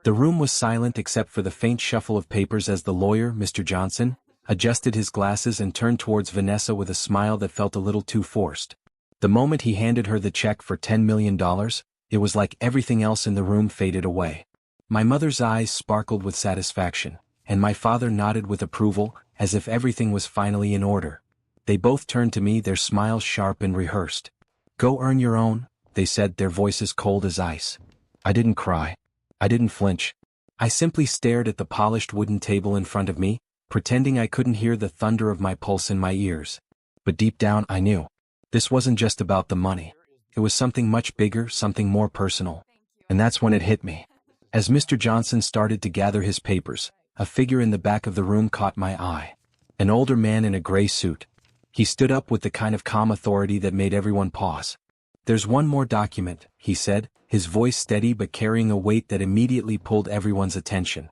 The room was silent except for the faint shuffle of papers as the lawyer, Mr. Johnson, adjusted his glasses and turned towards Vanessa with a smile that felt a little too forced. The moment he handed her the check for $10 million, it was like everything else in the room faded away. My mother's eyes sparkled with satisfaction, and my father nodded with approval, as if everything was finally in order. They both turned to me, their smiles sharp and rehearsed. "Go earn your own," they said, their voices cold as ice. I didn't cry. I didn't flinch. I simply stared at the polished wooden table in front of me, pretending I couldn't hear the thunder of my pulse in my ears. But deep down I knew. This wasn't just about the money. It was something much bigger, something more personal. And that's when it hit me. As Mr. Johnson started to gather his papers, a figure in the back of the room caught my eye. An older man in a gray suit. He stood up with the kind of calm authority that made everyone pause. "There's one more document," he said, his voice steady but carrying a weight that immediately pulled everyone's attention.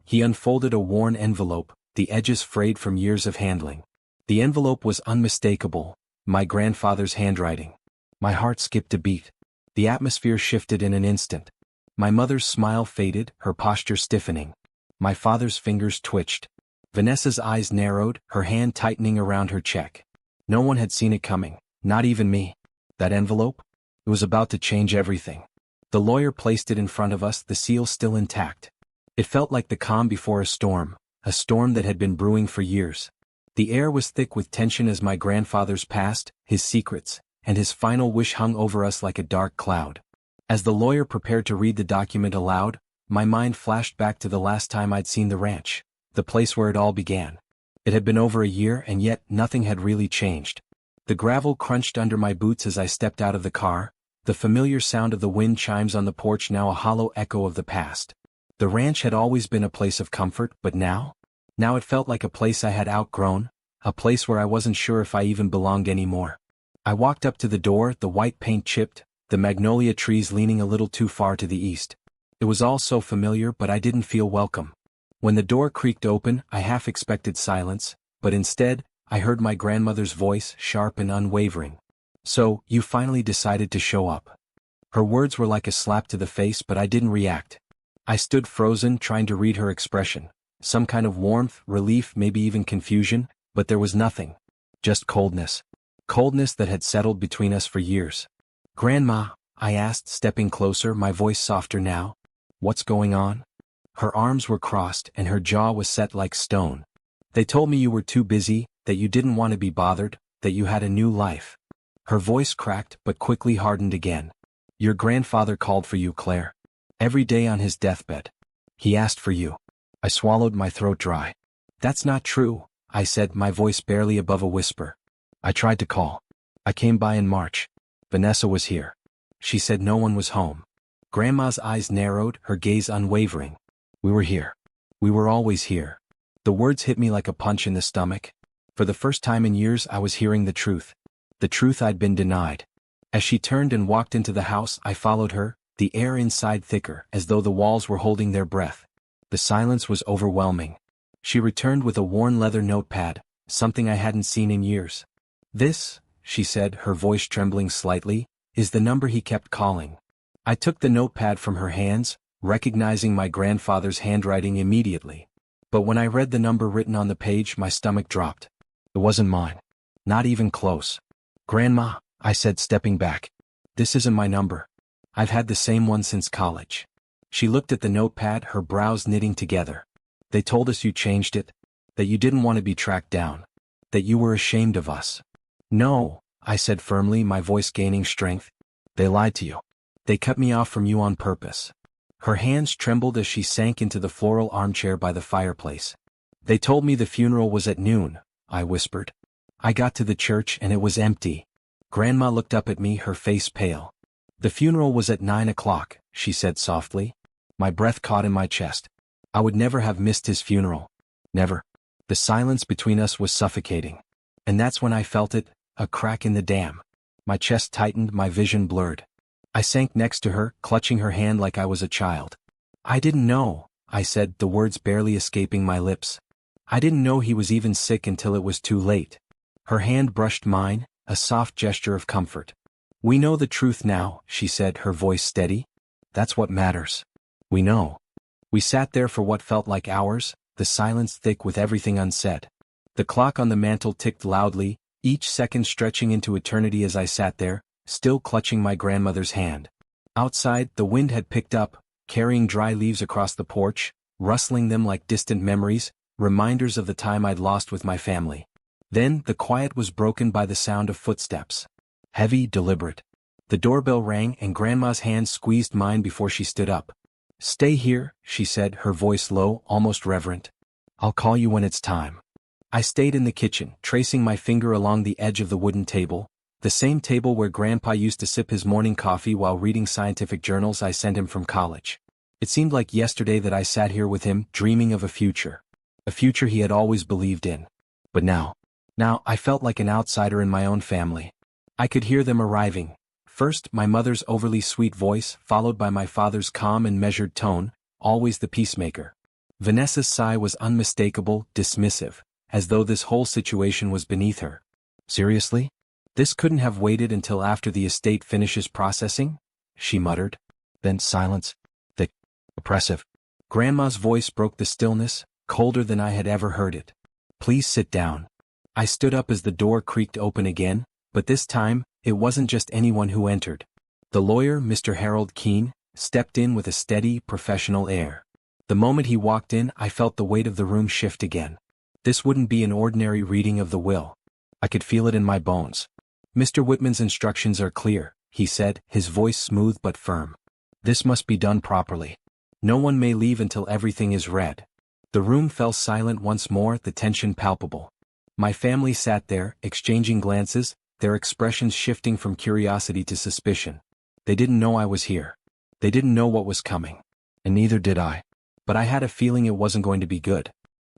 He unfolded a worn envelope, the edges frayed from years of handling. The envelope was unmistakable, my grandfather's handwriting. My heart skipped a beat. The atmosphere shifted in an instant. My mother's smile faded, her posture stiffening. My father's fingers twitched. Vanessa's eyes narrowed, her hand tightening around her check. No one had seen it coming, not even me. That envelope? It was about to change everything. The lawyer placed it in front of us, the seal still intact. It felt like the calm before a storm that had been brewing for years. The air was thick with tension as my grandfather's past, his secrets, and his final wish hung over us like a dark cloud. As the lawyer prepared to read the document aloud, my mind flashed back to the last time I'd seen the ranch, the place where it all began. It had been over a year and yet nothing had really changed. The gravel crunched under my boots as I stepped out of the car, the familiar sound of the wind chimes on the porch now a hollow echo of the past. The ranch had always been a place of comfort, but now it felt like a place I had outgrown, a place where I wasn't sure if I even belonged anymore. I walked up to the door, the white paint chipped, the magnolia trees leaning a little too far to the east. It was all so familiar, but I didn't feel welcome. When the door creaked open, I half expected silence, but instead, I heard my grandmother's voice, sharp and unwavering. "So, you finally decided to show up." Her words were like a slap to the face, but I didn't react. I stood frozen, trying to read her expression. Some kind of warmth, relief, maybe even confusion, but there was nothing. Just coldness. Coldness that had settled between us for years. "Grandma," I asked, stepping closer, my voice softer now. "What's going on?" Her arms were crossed and her jaw was set like stone. "They told me you were too busy, that you didn't want to be bothered, that you had a new life." Her voice cracked but quickly hardened again. "Your grandfather called for you, Claire. Every day on his deathbed. He asked for you." I swallowed, my throat dry. "That's not true," I said, my voice barely above a whisper. "I tried to call. I came by in March. Vanessa was here. She said no one was home." Grandma's eyes narrowed, her gaze unwavering. "We were here. We were always here." The words hit me like a punch in the stomach. For the first time in years I was hearing the truth I'd been denied. As she turned and walked into the house, I followed her, the air inside thicker, as though the walls were holding their breath. The silence was overwhelming. She returned with a worn leather notepad, something I hadn't seen in years. "This," she said, her voice trembling slightly, "is the number he kept calling." I took the notepad from her hands, recognizing my grandfather's handwriting immediately. But when I read the number written on the page, my stomach dropped. It wasn't mine. Not even close. "Grandma," I said, stepping back. "This isn't my number. I've had the same one since college." She looked at the notepad, her brows knitting together. "They told us you changed it, that you didn't want to be tracked down, that you were ashamed of us." "No," I said firmly, my voice gaining strength. "They lied to you. They cut me off from you on purpose." Her hands trembled as she sank into the floral armchair by the fireplace. "They told me the funeral was at noon," I whispered. "I got to the church and it was empty." Grandma looked up at me, her face pale. "The funeral was at 9 o'clock, she said softly. My breath caught in my chest. I would never have missed his funeral. Never. The silence between us was suffocating. And that's when I felt it, a crack in the dam. My chest tightened, my vision blurred. I sank next to her, clutching her hand like I was a child. "I didn't know," I said, the words barely escaping my lips. "I didn't know he was even sick until it was too late." Her hand brushed mine, a soft gesture of comfort. "We know the truth now," she said, her voice steady. "That's what matters. We know." We sat there for what felt like hours, the silence thick with everything unsaid. The clock on the mantel ticked loudly, each second stretching into eternity as I sat there, still clutching my grandmother's hand. Outside, the wind had picked up, carrying dry leaves across the porch, rustling them like distant memories, reminders of the time I'd lost with my family. Then, the quiet was broken by the sound of footsteps. Heavy, deliberate. The doorbell rang and Grandma's hand squeezed mine before she stood up. "Stay here," she said, her voice low, almost reverent. "I'll call you when it's time." I stayed in the kitchen, tracing my finger along the edge of the wooden table, the same table where Grandpa used to sip his morning coffee while reading scientific journals I sent him from college. It seemed like yesterday that I sat here with him, dreaming of a future he had always believed in. But now I felt like an outsider in my own family. I could hear them arriving. First, my mother's overly sweet voice, followed by my father's calm and measured tone, always the peacemaker. Vanessa's sigh was unmistakable, dismissive, as though this whole situation was beneath her. "Seriously? This couldn't have waited until after the estate finishes processing?" she muttered. Then silence. Thick. Oppressive. Grandma's voice broke the stillness, colder than I had ever heard it. "Please sit down." I stood up as the door creaked open again, but this time, it wasn't just anyone who entered. The lawyer, Mr. Harold Keene, stepped in with a steady, professional air. The moment he walked in, I felt the weight of the room shift again. This wouldn't be an ordinary reading of the will. I could feel it in my bones. "Mr. Whitman's instructions are clear," he said, his voice smooth but firm. "This must be done properly. No one may leave until everything is read." The room fell silent once more, the tension palpable. My family sat there, exchanging glances, their expressions shifting from curiosity to suspicion. They didn't know I was here. They didn't know what was coming. And neither did I. But I had a feeling it wasn't going to be good.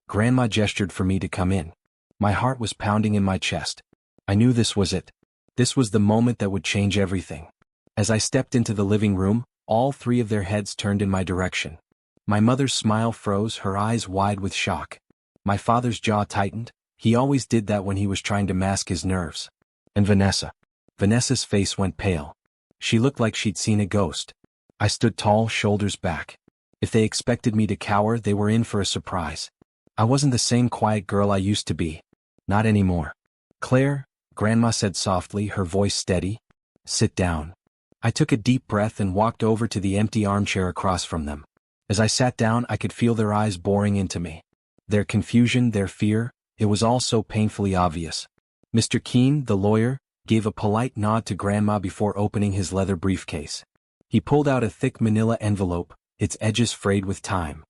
Grandma gestured for me to come in. My heart was pounding in my chest. I knew this was it. This was the moment that would change everything. As I stepped into the living room, all three of their heads turned in my direction. My mother's smile froze, her eyes wide with shock. My father's jaw tightened. He always did that when he was trying to mask his nerves. And Vanessa. Vanessa's face went pale. She looked like she'd seen a ghost. I stood tall, shoulders back. If they expected me to cower, they were in for a surprise. I wasn't the same quiet girl I used to be. Not anymore. "Claire," Grandma said softly, her voice steady. "Sit down." I took a deep breath and walked over to the empty armchair across from them. As I sat down, I could feel their eyes boring into me. Their confusion, their fear, it was all so painfully obvious. Mr. Keene, the lawyer, gave a polite nod to Grandma before opening his leather briefcase. He pulled out a thick manila envelope, its edges frayed with time.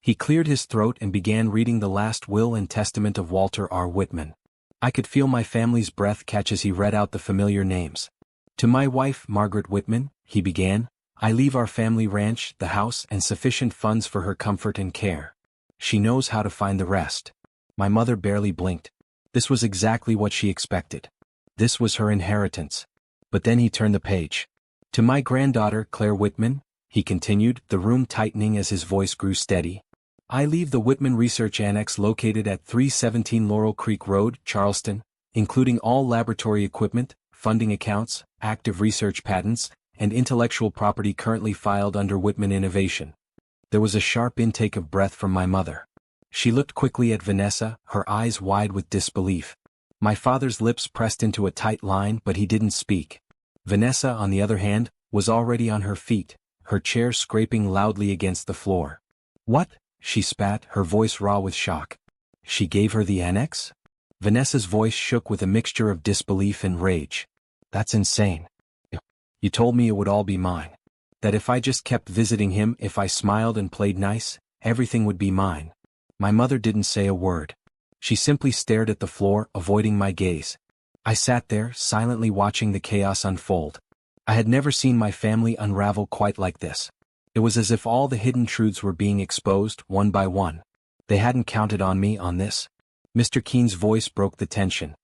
He cleared his throat and began reading the last will and testament of Walter R. Whitman. I could feel my family's breath catch as he read out the familiar names. "To my wife, Margaret Whitman," he began, "I leave our family ranch, the house, and sufficient funds for her comfort and care. She knows how to find the rest." My mother barely blinked. This was exactly what she expected. This was her inheritance. But then he turned the page. "To my granddaughter, Claire Whitman," he continued, the room tightening as his voice grew steady. "I leave the Whitman Research Annex located at 317 Laurel Creek Road, Charleston, including all laboratory equipment, funding accounts, active research patents, and intellectual property currently filed under Whitman Innovation." There was a sharp intake of breath from my mother. She looked quickly at Vanessa, her eyes wide with disbelief. My father's lips pressed into a tight line, but he didn't speak. Vanessa, on the other hand, was already on her feet, her chair scraping loudly against the floor. "What?" she spat, her voice raw with shock. "She gave her the annex?" Vanessa's voice shook with a mixture of disbelief and rage. "That's insane. You told me it would all be mine. That if I just kept visiting him, if I smiled and played nice, everything would be mine." My mother didn't say a word. She simply stared at the floor, avoiding my gaze. I sat there, silently watching the chaos unfold. I had never seen my family unravel quite like this. It was as if all the hidden truths were being exposed, one by one. They hadn't counted on me on this. Mr. Keene's voice broke the tension.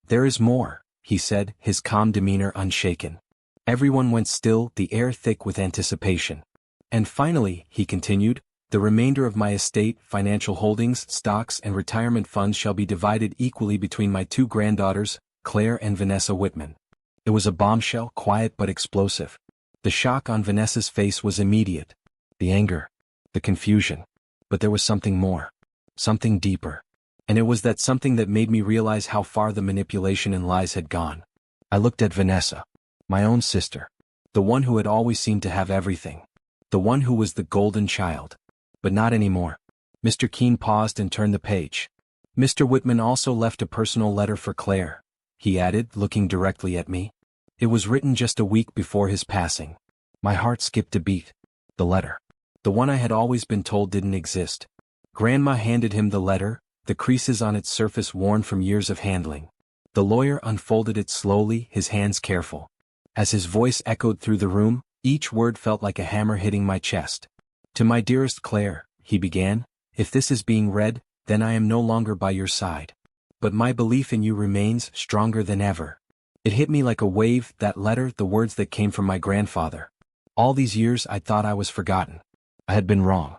"There is more," he said, his calm demeanor unshaken. Everyone went still, the air thick with anticipation. "And finally," he continued, "the remainder of my estate, financial holdings, stocks, and retirement funds shall be divided equally between my two granddaughters, Claire and Vanessa Whitman." It was a bombshell, quiet but explosive. The shock on Vanessa's face was immediate. The anger. the confusion. But there was something more. Something deeper. And it was that something that made me realize how far the manipulation and lies had gone. I looked at Vanessa. My own sister. The one who had always seemed to have everything. The one who was the golden child. But not anymore. Mr. Keene paused and turned the page. Mr. Whitman also left a personal letter for Claire, he added, looking directly at me. It was written just a week before his passing. My heart skipped a beat. The letter. The one I had always been told didn't exist. Grandma handed him the letter, the creases on its surface worn from years of handling. The lawyer unfolded it slowly, his hands careful. As his voice echoed through the room, each word felt like a hammer hitting my chest. To my dearest Claire, he began, if this is being read, then I am no longer by your side. But my belief in you remains stronger than ever. It hit me like a wave, that letter, the words that came from my grandfather. All these years I thought I was forgotten. I had been wrong.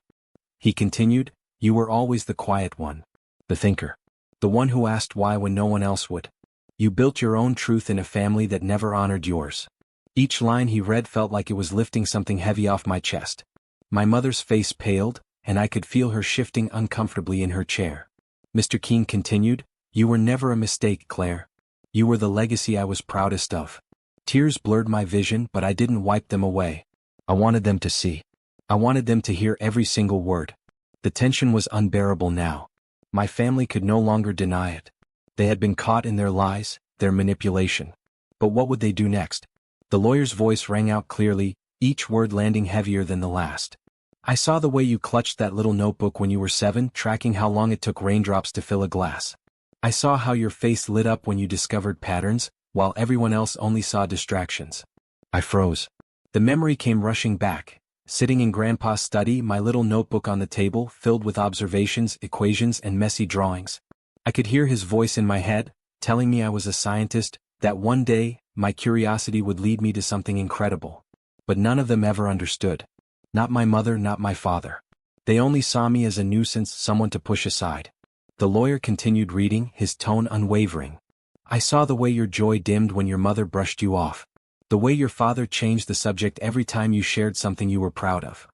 He continued, you were always the quiet one. The thinker. The one who asked why when no one else would. You built your own truth in a family that never honored yours. Each line he read felt like it was lifting something heavy off my chest. My mother's face paled, and I could feel her shifting uncomfortably in her chair. Mr. Keene continued, you were never a mistake, Claire. You were the legacy I was proudest of. Tears blurred my vision, but I didn't wipe them away. I wanted them to see. I wanted them to hear every single word. The tension was unbearable now. My family could no longer deny it. They had been caught in their lies, their manipulation. But what would they do next? The lawyer's voice rang out clearly, each word landing heavier than the last. I saw the way you clutched that little notebook when you were 7, tracking how long it took raindrops to fill a glass. I saw how your face lit up when you discovered patterns, while everyone else only saw distractions. I froze. The memory came rushing back. Sitting in Grandpa's study, my little notebook on the table, filled with observations, equations, and messy drawings. I could hear his voice in my head, telling me I was a scientist, that one day, my curiosity would lead me to something incredible. But none of them ever understood. Not my mother, not my father. They only saw me as a nuisance, someone to push aside. The lawyer continued reading, his tone unwavering. I saw the way your joy dimmed when your mother brushed you off. The way your father changed the subject every time you shared something you were proud of.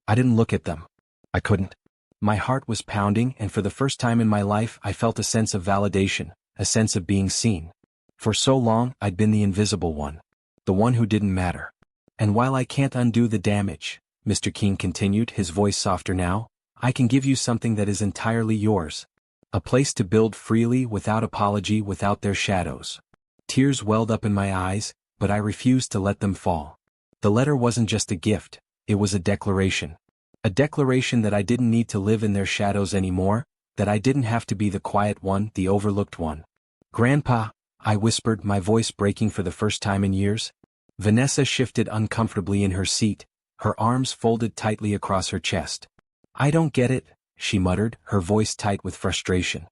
I didn't look at them. I couldn't. My heart was pounding, and for the first time in my life I felt a sense of validation, a sense of being seen. For so long I'd been the invisible one. The one who didn't matter. And while I can't undo the damage, Mr. Keene continued, his voice softer now, I can give you something that is entirely yours. A place to build freely, without apology, without their shadows. Tears welled up in my eyes, but I refused to let them fall. The letter wasn't just a gift, it was a declaration. A declaration that I didn't need to live in their shadows anymore, that I didn't have to be the quiet one, the overlooked one. Grandpa, I whispered, my voice breaking for the first time in years. Vanessa shifted uncomfortably in her seat, her arms folded tightly across her chest. I don't get it, she muttered, her voice tight with frustration.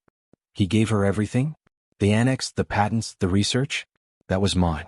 He gave her everything? The annex, the patents, the research? That was mine.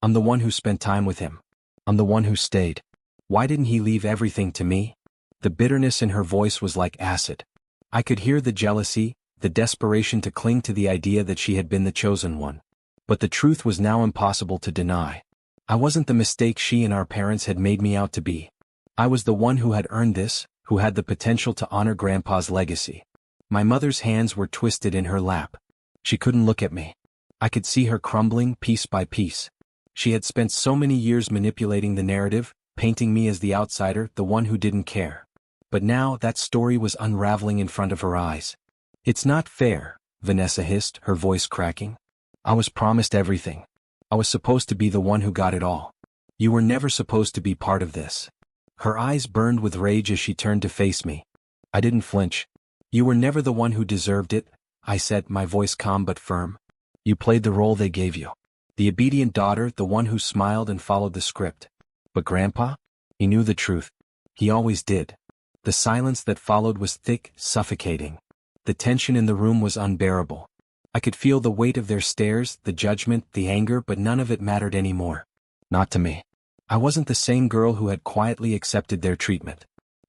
I'm the one who spent time with him. I'm the one who stayed. Why didn't he leave everything to me? The bitterness in her voice was like acid. I could hear the jealousy, the desperation to cling to the idea that she had been the chosen one. But the truth was now impossible to deny. I wasn't the mistake she and our parents had made me out to be. I was the one who had earned this, who had the potential to honor Grandpa's legacy. My mother's hands were twisted in her lap. She couldn't look at me. I could see her crumbling piece by piece. She had spent so many years manipulating the narrative, painting me as the outsider, the one who didn't care. But now that story was unraveling in front of her eyes. It's not fair, Vanessa hissed, her voice cracking. I was promised everything. I was supposed to be the one who got it all. You were never supposed to be part of this. Her eyes burned with rage as she turned to face me. I didn't flinch. You were never the one who deserved it, I said, my voice calm but firm. You played the role they gave you. The obedient daughter, the one who smiled and followed the script. But Grandpa? He knew the truth. He always did. The silence that followed was thick, suffocating. The tension in the room was unbearable. I could feel the weight of their stares, the judgment, the anger, but none of it mattered anymore. Not to me. I wasn't the same girl who had quietly accepted their treatment.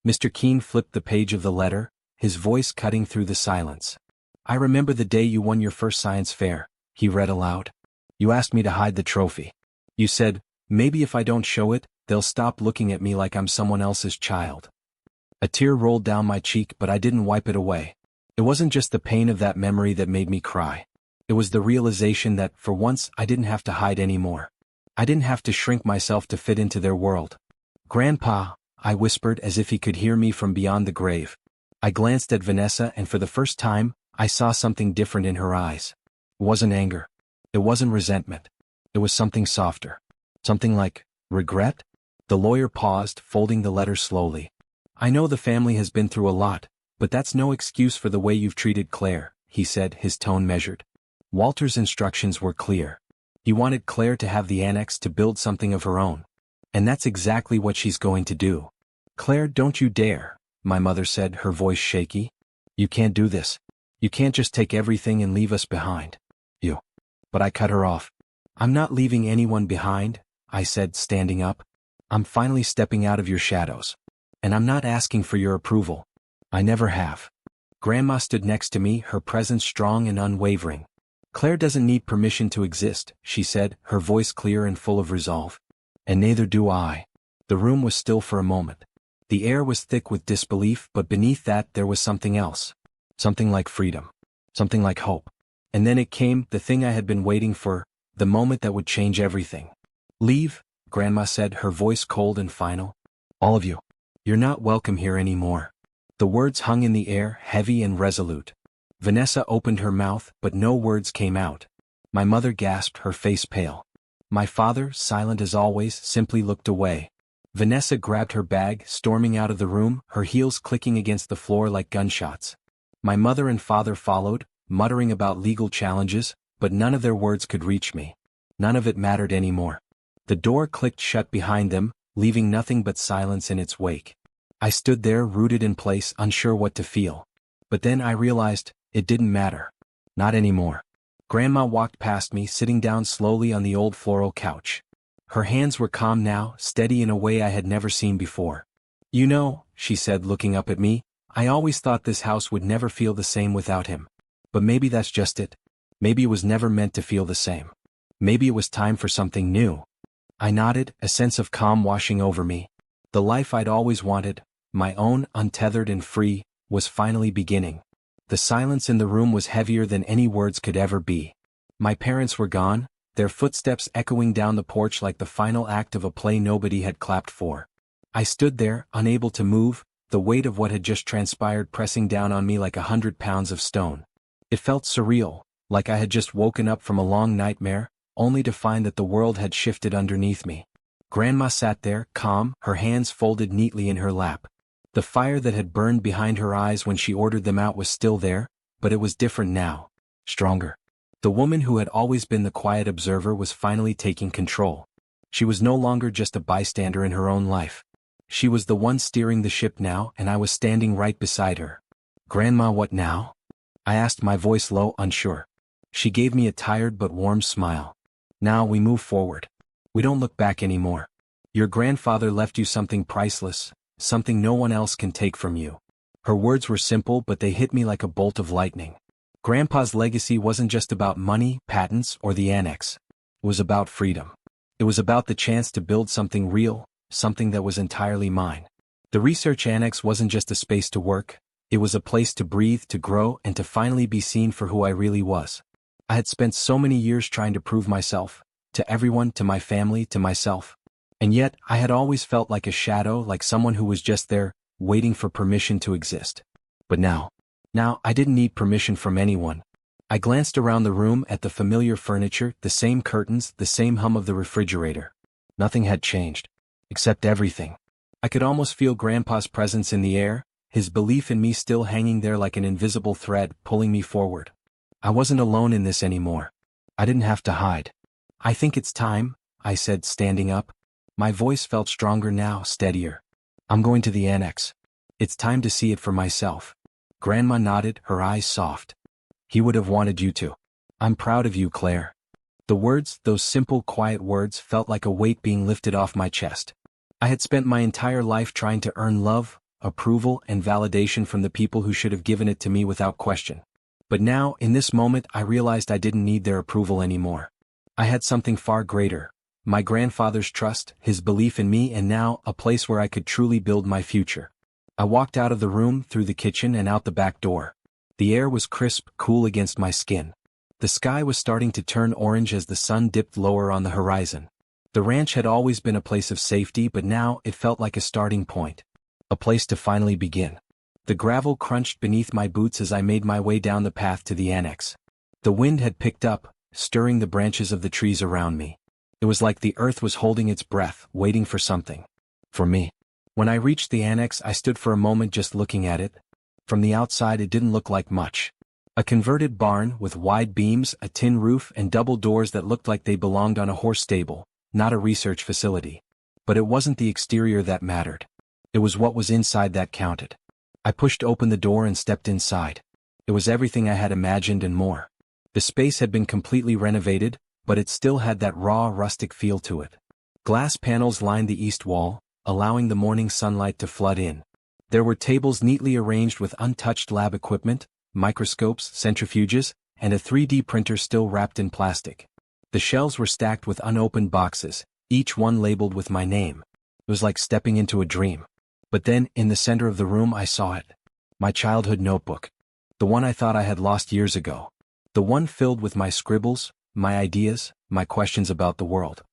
Mr. Keene flipped the page of the letter, his voice cutting through the silence. I remember the day you won your first science fair, he read aloud. You asked me to hide the trophy. You said, maybe if I don't show it, they'll stop looking at me like I'm someone else's child. A tear rolled down my cheek, but I didn't wipe it away. It wasn't just the pain of that memory that made me cry. It was the realization that, for once, I didn't have to hide anymore. I didn't have to shrink myself to fit into their world. "Grandpa," I whispered as if he could hear me from beyond the grave. I glanced at Vanessa, and for the first time, I saw something different in her eyes. It wasn't anger. It wasn't resentment. It was something softer. Something like regret? The lawyer paused, folding the letter slowly. "I know the family has been through a lot, but that's no excuse for the way you've treated Claire," he said, his tone measured. Walter's instructions were clear. He wanted Claire to have the annex to build something of her own. And that's exactly what she's going to do. "Claire, don't you dare," my mother said, her voice shaky. "You can't do this. You can't just take everything and leave us behind. You." But I cut her off. "I'm not leaving anyone behind," I said, standing up. "I'm finally stepping out of your shadows. And I'm not asking for your approval. I never have." Grandma stood next to me, her presence strong and unwavering. "Claire doesn't need permission to exist," she said, her voice clear and full of resolve. "And neither do I." The room was still for a moment. The air was thick with disbelief, but beneath that there was something else. Something like freedom. Something like hope. And then it came, the thing I had been waiting for, the moment that would change everything. "Leave," Grandma said, her voice cold and final. "All of you. You're not welcome here anymore." The words hung in the air, heavy and resolute. Vanessa opened her mouth, but no words came out. My mother gasped, her face pale. My father, silent as always, simply looked away. Vanessa grabbed her bag, storming out of the room, her heels clicking against the floor like gunshots. My mother and father followed, muttering about legal challenges, but none of their words could reach me. None of it mattered anymore. The door clicked shut behind them, leaving nothing but silence in its wake. I stood there, rooted in place, unsure what to feel. But then I realized, it didn't matter. Not anymore. Grandma walked past me, sitting down slowly on the old floral couch. Her hands were calm now, steady in a way I had never seen before. "You know," she said, looking up at me, "I always thought this house would never feel the same without him. But maybe that's just it. Maybe it was never meant to feel the same. Maybe it was time for something new." I nodded, a sense of calm washing over me. The life I'd always wanted, my own, untethered and free, was finally beginning. The silence in the room was heavier than any words could ever be. My parents were gone, their footsteps echoing down the porch like the final act of a play nobody had clapped for. I stood there, unable to move, the weight of what had just transpired pressing down on me like 100 pounds of stone. It felt surreal, like I had just woken up from a long nightmare, only to find that the world had shifted underneath me. Grandma sat there, calm, her hands folded neatly in her lap. The fire that had burned behind her eyes when she ordered them out was still there, but it was different now. Stronger. The woman who had always been the quiet observer was finally taking control. She was no longer just a bystander in her own life. She was the one steering the ship now, and I was standing right beside her. "Grandma, what now?" I asked, my voice low, unsure. She gave me a tired but warm smile. "Now we move forward. We don't look back anymore. Your grandfather left you something priceless. Something no one else can take from you." Her words were simple, but they hit me like a bolt of lightning. Grandpa's legacy wasn't just about money, patents, or the annex. It was about freedom. It was about the chance to build something real, something that was entirely mine. The research annex wasn't just a space to work, it was a place to breathe, to grow, and to finally be seen for who I really was. I had spent so many years trying to prove myself, to everyone, to my family, to myself. And yet, I had always felt like a shadow, like someone who was just there, waiting for permission to exist. But now, I didn't need permission from anyone. I glanced around the room at the familiar furniture, the same curtains, the same hum of the refrigerator. Nothing had changed. Except everything. I could almost feel Grandpa's presence in the air, his belief in me still hanging there like an invisible thread, pulling me forward. I wasn't alone in this anymore. I didn't have to hide. "I think it's time," I said, standing up. My voice felt stronger now, steadier. "I'm going to the annex. It's time to see it for myself." Grandma nodded, her eyes soft. "He would have wanted you to. I'm proud of you, Claire." The words, those simple, quiet words, felt like a weight being lifted off my chest. I had spent my entire life trying to earn love, approval, and validation from the people who should have given it to me without question. But now, in this moment, I realized I didn't need their approval anymore. I had something far greater. My grandfather's trust, his belief in me, and now, a place where I could truly build my future. I walked out of the room, through the kitchen and out the back door. The air was crisp, cool against my skin. The sky was starting to turn orange as the sun dipped lower on the horizon. The ranch had always been a place of safety, but now it felt like a starting point. A place to finally begin. The gravel crunched beneath my boots as I made my way down the path to the annex. The wind had picked up, stirring the branches of the trees around me. It was like the earth was holding its breath, waiting for something. For me. When I reached the annex, I stood for a moment just looking at it. From the outside it didn't look like much. A converted barn with wide beams, a tin roof and double doors that looked like they belonged on a horse stable, not a research facility. But it wasn't the exterior that mattered. It was what was inside that counted. I pushed open the door and stepped inside. It was everything I had imagined and more. The space had been completely renovated, but it still had that raw, rustic feel to it. Glass panels lined the east wall, allowing the morning sunlight to flood in. There were tables neatly arranged with untouched lab equipment, microscopes, centrifuges, and a 3D printer still wrapped in plastic. The shelves were stacked with unopened boxes, each one labeled with my name. It was like stepping into a dream. But then, in the center of the room, I saw it. My childhood notebook. The one I thought I had lost years ago. The one filled with my scribbles, my ideas, my questions about the world.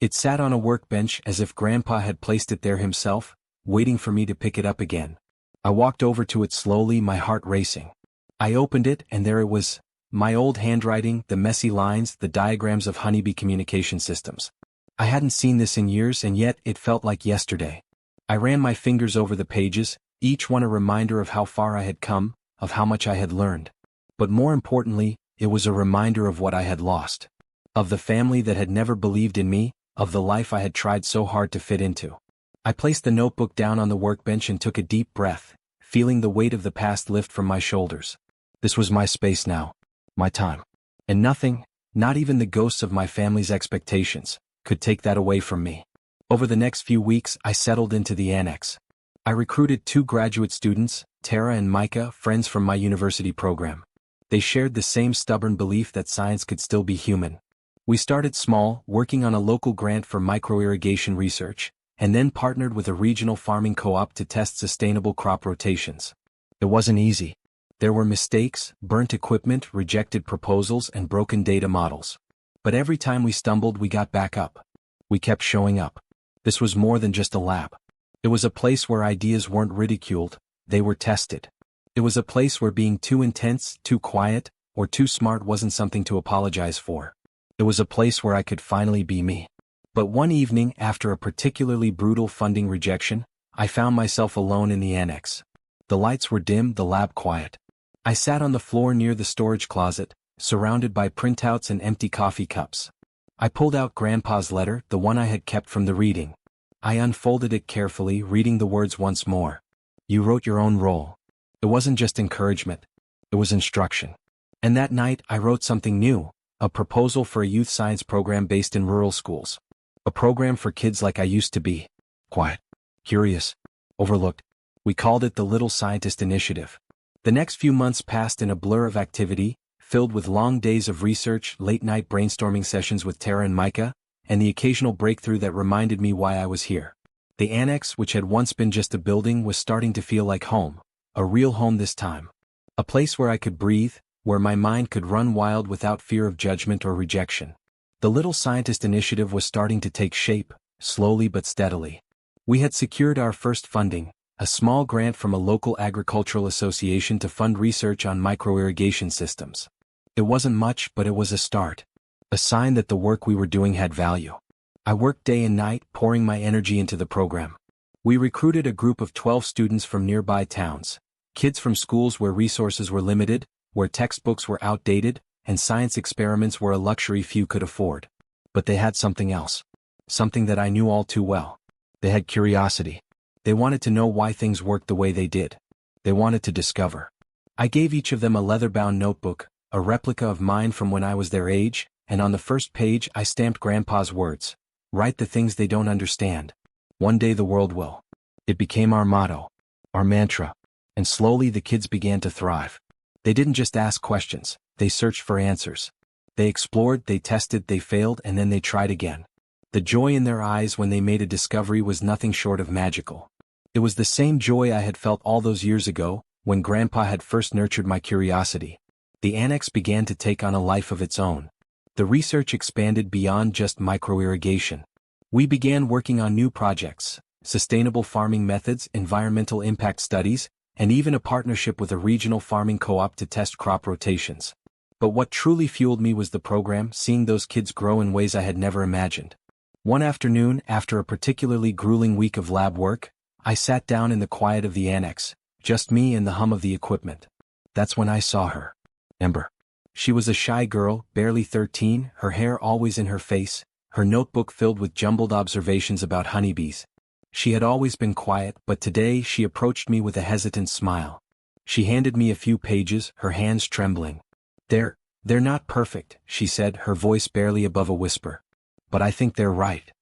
It sat on a workbench as if Grandpa had placed it there himself, waiting for me to pick it up again. I walked over to it slowly, my heart racing. I opened it and there it was, my old handwriting, the messy lines, the diagrams of honeybee communication systems. I hadn't seen this in years and yet it felt like yesterday. I ran my fingers over the pages, each one a reminder of how far I had come, of how much I had learned. But more importantly, it was a reminder of what I had lost. Of the family that had never believed in me, of the life I had tried so hard to fit into. I placed the notebook down on the workbench and took a deep breath, feeling the weight of the past lift from my shoulders. This was my space now. My time. And nothing, not even the ghosts of my family's expectations, could take that away from me. Over the next few weeks, I settled into the annex. I recruited 2 graduate students, Tara and Micah, friends from my university program. They shared the same stubborn belief that science could still be human. We started small, working on a local grant for microirrigation research, and then partnered with a regional farming co-op to test sustainable crop rotations. It wasn't easy. There were mistakes, burnt equipment, rejected proposals, and broken data models. But every time we stumbled, we got back up. We kept showing up. This was more than just a lab. It was a place where ideas weren't ridiculed, they were tested. It was a place where being too intense, too quiet, or too smart wasn't something to apologize for. It was a place where I could finally be me. But one evening, after a particularly brutal funding rejection, I found myself alone in the annex. The lights were dim, the lab quiet. I sat on the floor near the storage closet, surrounded by printouts and empty coffee cups. I pulled out Grandpa's letter, the one I had kept from the reading. I unfolded it carefully, reading the words once more. You wrote your own role. It wasn't just encouragement. It was instruction. And that night, I wrote something new, a proposal for a youth science program based in rural schools. A program for kids like I used to be. Quiet. Curious. Overlooked. We called it the Little Scientist Initiative. The next few months passed in a blur of activity, filled with long days of research, late-night brainstorming sessions with Tara and Micah, and the occasional breakthrough that reminded me why I was here. The annex, which had once been just a building, was starting to feel like home, a real home this time. A place where I could breathe, where my mind could run wild without fear of judgment or rejection. The Little Scientist Initiative was starting to take shape, slowly but steadily. We had secured our first funding, a small grant from a local agricultural association to fund research on microirrigation systems. It wasn't much, but it was a start. A sign that the work we were doing had value. I worked day and night, pouring my energy into the program. We recruited a group of 12 students from nearby towns, kids from schools where resources were limited, where textbooks were outdated, and science experiments were a luxury few could afford. But they had something else. Something that I knew all too well. They had curiosity. They wanted to know why things worked the way they did. They wanted to discover. I gave each of them a leather-bound notebook, a replica of mine from when I was their age, and on the first page I stamped Grandpa's words. Write the things they don't understand. One day the world will. It became our motto, our mantra, and slowly the kids began to thrive. They didn't just ask questions, they searched for answers. They explored, they tested, they failed, and then they tried again. The joy in their eyes when they made a discovery was nothing short of magical. It was the same joy I had felt all those years ago, when Grandpa had first nurtured my curiosity. The annex began to take on a life of its own. The research expanded beyond just microirrigation. We began working on new projects, sustainable farming methods, environmental impact studies, and even a partnership with a regional farming co-op to test crop rotations. But what truly fueled me was the program, seeing those kids grow in ways I had never imagined. One afternoon, after a particularly grueling week of lab work, I sat down in the quiet of the annex, just me and the hum of the equipment. That's when I saw her. Amber. She was a shy girl, barely 13, her hair always in her face, her notebook filled with jumbled observations about honeybees. She had always been quiet, but today she approached me with a hesitant smile. She handed me a few pages, her hands trembling. They're not perfect, she said, her voice barely above a whisper. But I think they're right.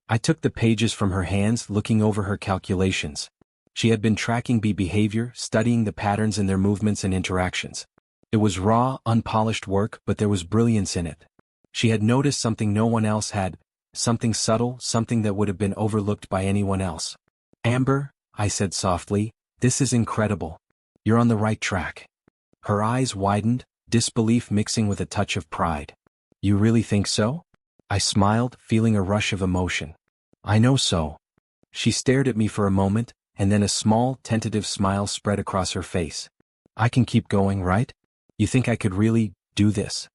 I took the pages from her hands, looking over her calculations. She had been tracking bee behavior, studying the patterns in their movements and interactions. It was raw, unpolished work, but there was brilliance in it. She had noticed something no one else had, something subtle, something that would have been overlooked by anyone else. Amber, I said softly, this is incredible. You're on the right track. Her eyes widened, disbelief mixing with a touch of pride. You really think so? I smiled, feeling a rush of emotion. I know so. She stared at me for a moment, and then a small, tentative smile spread across her face. I can keep going, right? You think I could really do this?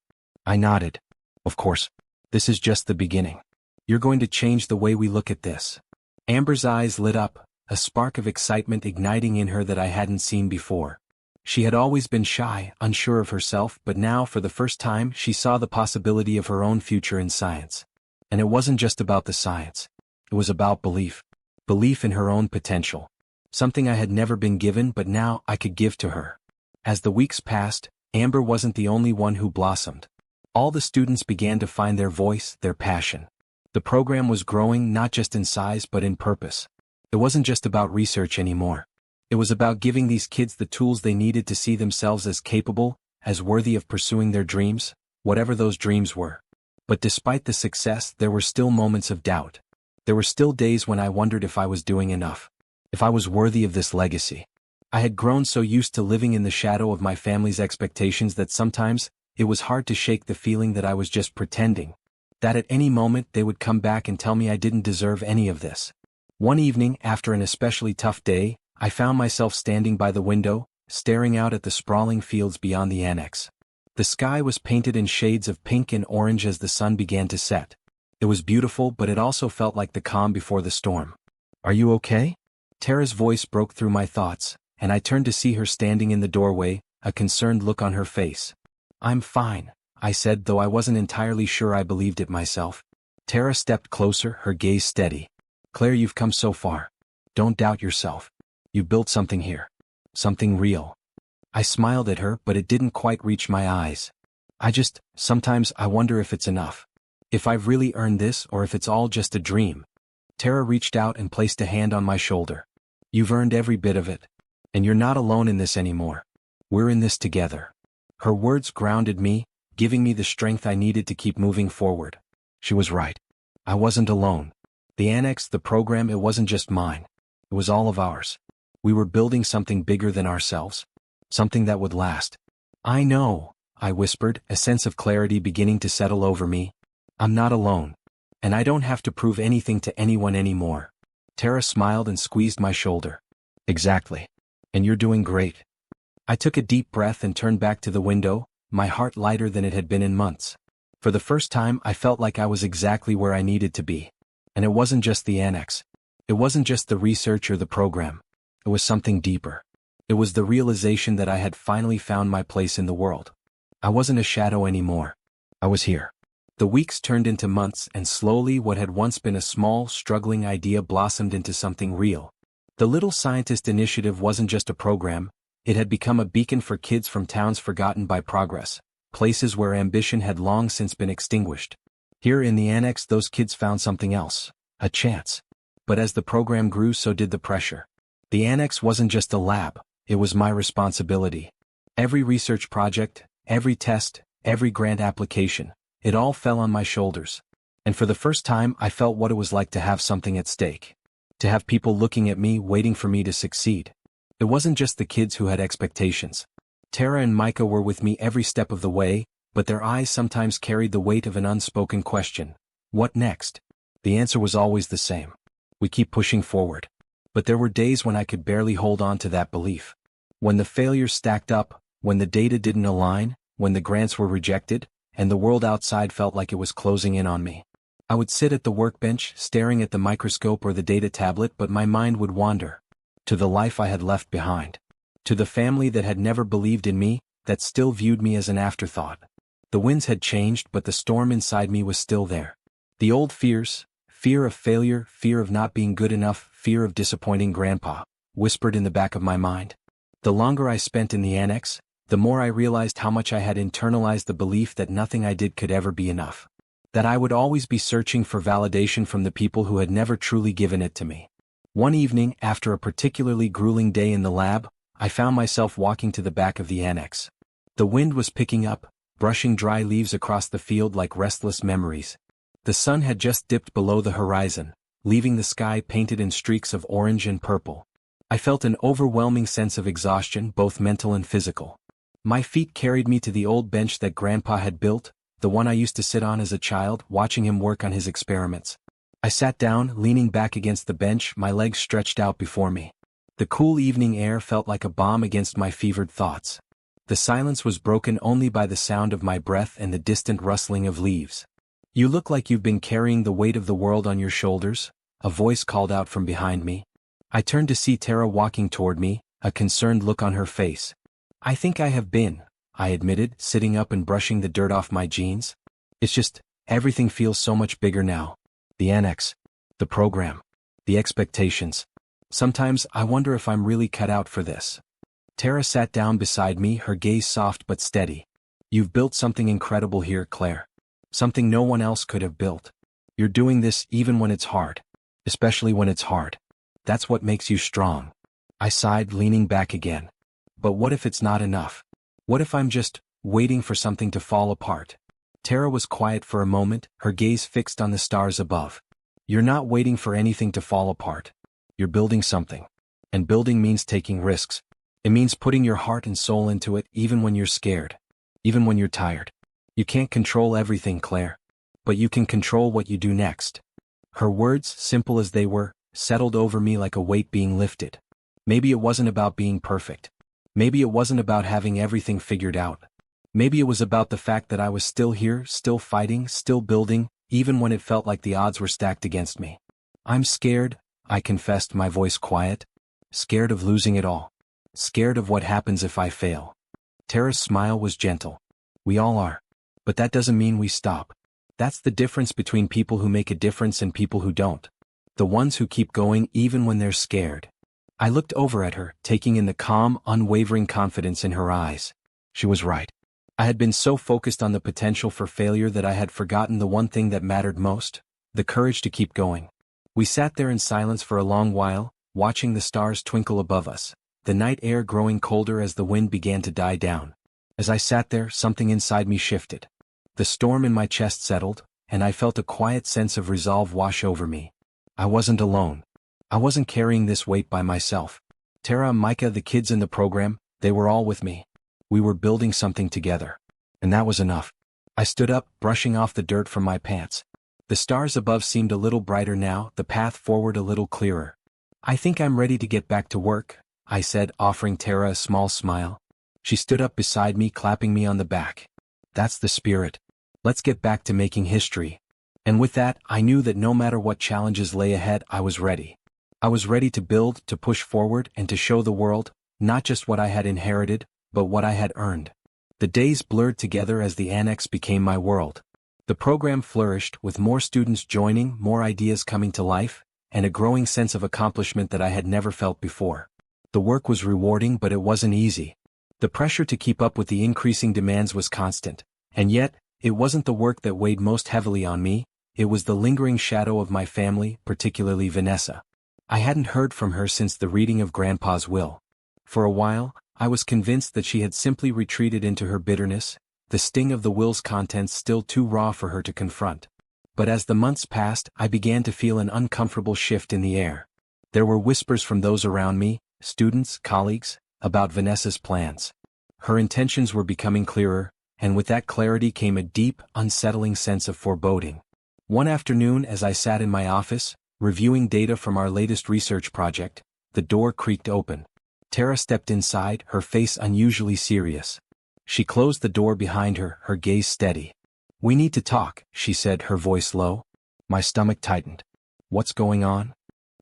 I nodded. Of course. This is just the beginning. You're going to change the way we look at this. Amber's eyes lit up, a spark of excitement igniting in her that I hadn't seen before. She had always been shy, unsure of herself, but now for the first time she saw the possibility of her own future in science. And it wasn't just about the science. It was about belief. Belief in her own potential. Something I had never been given but now I could give to her. As the weeks passed, Amber wasn't the only one who blossomed. All the students began to find their voice, their passion. The program was growing not just in size but in purpose. It wasn't just about research anymore. It was about giving these kids the tools they needed to see themselves as capable, as worthy of pursuing their dreams, whatever those dreams were. But despite the success, there were still moments of doubt. There were still days when I wondered if I was doing enough, if I was worthy of this legacy. I had grown so used to living in the shadow of my family's expectations that sometimes, it was hard to shake the feeling that I was just pretending. That at any moment they would come back and tell me I didn't deserve any of this. One evening, after an especially tough day, I found myself standing by the window, staring out at the sprawling fields beyond the annex. The sky was painted in shades of pink and orange as the sun began to set. It was beautiful, but it also felt like the calm before the storm. Are you okay? Tara's voice broke through my thoughts, and I turned to see her standing in the doorway, a concerned look on her face. I'm fine, I said, though I wasn't entirely sure I believed it myself. Tara stepped closer, her gaze steady. Claire, you've come so far. Don't doubt yourself. You've built something here. Something real. I smiled at her, but it didn't quite reach my eyes. Sometimes I wonder if it's enough. If I've really earned this or if it's all just a dream. Tara reached out and placed a hand on my shoulder. You've earned every bit of it. And you're not alone in this anymore. We're in this together. Her words grounded me, giving me the strength I needed to keep moving forward. She was right. I wasn't alone. The annex, the program, it wasn't just mine. It was all of ours. We were building something bigger than ourselves. Something that would last. I know, I whispered, a sense of clarity beginning to settle over me. I'm not alone. And I don't have to prove anything to anyone anymore. Tara smiled and squeezed my shoulder. Exactly. And you're doing great. I took a deep breath and turned back to the window, my heart lighter than it had been in months. For the first time I felt like I was exactly where I needed to be. And it wasn't just the annex. It wasn't just the research or the program. It was something deeper. It was the realization that I had finally found my place in the world. I wasn't a shadow anymore. I was here. The weeks turned into months, and slowly what had once been a small, struggling idea blossomed into something real. The Little Scientist Initiative wasn't just a program, it had become a beacon for kids from towns forgotten by progress, places where ambition had long since been extinguished. Here in the annex, those kids found something else, a chance. But as the program grew, so did the pressure. The annex wasn't just a lab, it was my responsibility. Every research project, every test, every grant application, it all fell on my shoulders. And for the first time I felt what it was like to have something at stake. To have people looking at me, waiting for me to succeed. It wasn't just the kids who had expectations. Tara and Micah were with me every step of the way, but their eyes sometimes carried the weight of an unspoken question. What next? The answer was always the same. We keep pushing forward. But there were days when I could barely hold on to that belief. When the failures stacked up, when the data didn't align, when the grants were rejected, and the world outside felt like it was closing in on me. I would sit at the workbench, staring at the microscope or the data tablet, but my mind would wander. To the life I had left behind. To the family that had never believed in me, that still viewed me as an afterthought. The winds had changed, but the storm inside me was still there. The old fears, fear of failure, fear of not being good enough, fear of disappointing Grandpa, whispered in the back of my mind. The longer I spent in the annex, the more I realized how much I had internalized the belief that nothing I did could ever be enough. That I would always be searching for validation from the people who had never truly given it to me. One evening, after a particularly grueling day in the lab, I found myself walking to the back of the annex. The wind was picking up, brushing dry leaves across the field like restless memories. The sun had just dipped below the horizon, leaving the sky painted in streaks of orange and purple. I felt an overwhelming sense of exhaustion, both mental and physical. My feet carried me to the old bench that Grandpa had built, the one I used to sit on as a child, watching him work on his experiments. I sat down, leaning back against the bench, my legs stretched out before me. The cool evening air felt like a balm against my fevered thoughts. The silence was broken only by the sound of my breath and the distant rustling of leaves. "You look like you've been carrying the weight of the world on your shoulders," a voice called out from behind me. I turned to see Tara walking toward me, a concerned look on her face. "I think I have been," I admitted, sitting up and brushing the dirt off my jeans. "It's just, everything feels so much bigger now. The annex, the program, the expectations. Sometimes I wonder if I'm really cut out for this." Tara sat down beside me, her gaze soft but steady. "You've built something incredible here, Claire. Something no one else could have built. You're doing this even when it's hard. Especially when it's hard. That's what makes you strong." I sighed, leaning back again. But what if it's not enough? What if I'm just waiting for something to fall apart? Tara was quiet for a moment, her gaze fixed on the stars above. "You're not waiting for anything to fall apart. You're building something. And building means taking risks. It means putting your heart and soul into it even when you're scared. Even when you're tired. You can't control everything, Claire. But you can control what you do next." Her words, simple as they were, settled over me like a weight being lifted. Maybe it wasn't about being perfect. Maybe it wasn't about having everything figured out. Maybe it was about the fact that I was still here, still fighting, still building, even when it felt like the odds were stacked against me. "I'm scared," I confessed, my voice quiet. "Scared of losing it all. Scared of what happens if I fail." Tara's smile was gentle. "We all are. But that doesn't mean we stop. That's the difference between people who make a difference and people who don't. The ones who keep going even when they're scared." I looked over at her, taking in the calm, unwavering confidence in her eyes. She was right. I had been so focused on the potential for failure that I had forgotten the one thing that mattered most, the courage to keep going. We sat there in silence for a long while, watching the stars twinkle above us, the night air growing colder as the wind began to die down. As I sat there, something inside me shifted. The storm in my chest settled, and I felt a quiet sense of resolve wash over me. I wasn't alone. I wasn't carrying this weight by myself. Tara, Micah, the kids in the program, they were all with me. We were building something together. And that was enough. I stood up, brushing off the dirt from my pants. The stars above seemed a little brighter now, the path forward a little clearer. "I think I'm ready to get back to work," I said, offering Tara a small smile. She stood up beside me, clapping me on the back. "That's the spirit. Let's get back to making history." And with that, I knew that no matter what challenges lay ahead, I was ready. I was ready to build, to push forward, and to show the world, not just what I had inherited, but what I had earned. The days blurred together as the annex became my world. The program flourished, with more students joining, more ideas coming to life, and a growing sense of accomplishment that I had never felt before. The work was rewarding, but it wasn't easy. The pressure to keep up with the increasing demands was constant. And yet, it wasn't the work that weighed most heavily on me, it was the lingering shadow of my family, particularly Vanessa. I hadn't heard from her since the reading of Grandpa's will. For a while, I was convinced that she had simply retreated into her bitterness, the sting of the will's contents still too raw for her to confront. But as the months passed, I began to feel an uncomfortable shift in the air. There were whispers from those around me, students, colleagues, about Vanessa's plans. Her intentions were becoming clearer, and with that clarity came a deep, unsettling sense of foreboding. One afternoon as I sat in my office, reviewing data from our latest research project, the door creaked open. Tara stepped inside, her face unusually serious. She closed the door behind her, her gaze steady. "We need to talk," she said, her voice low. My stomach tightened. "What's going on?"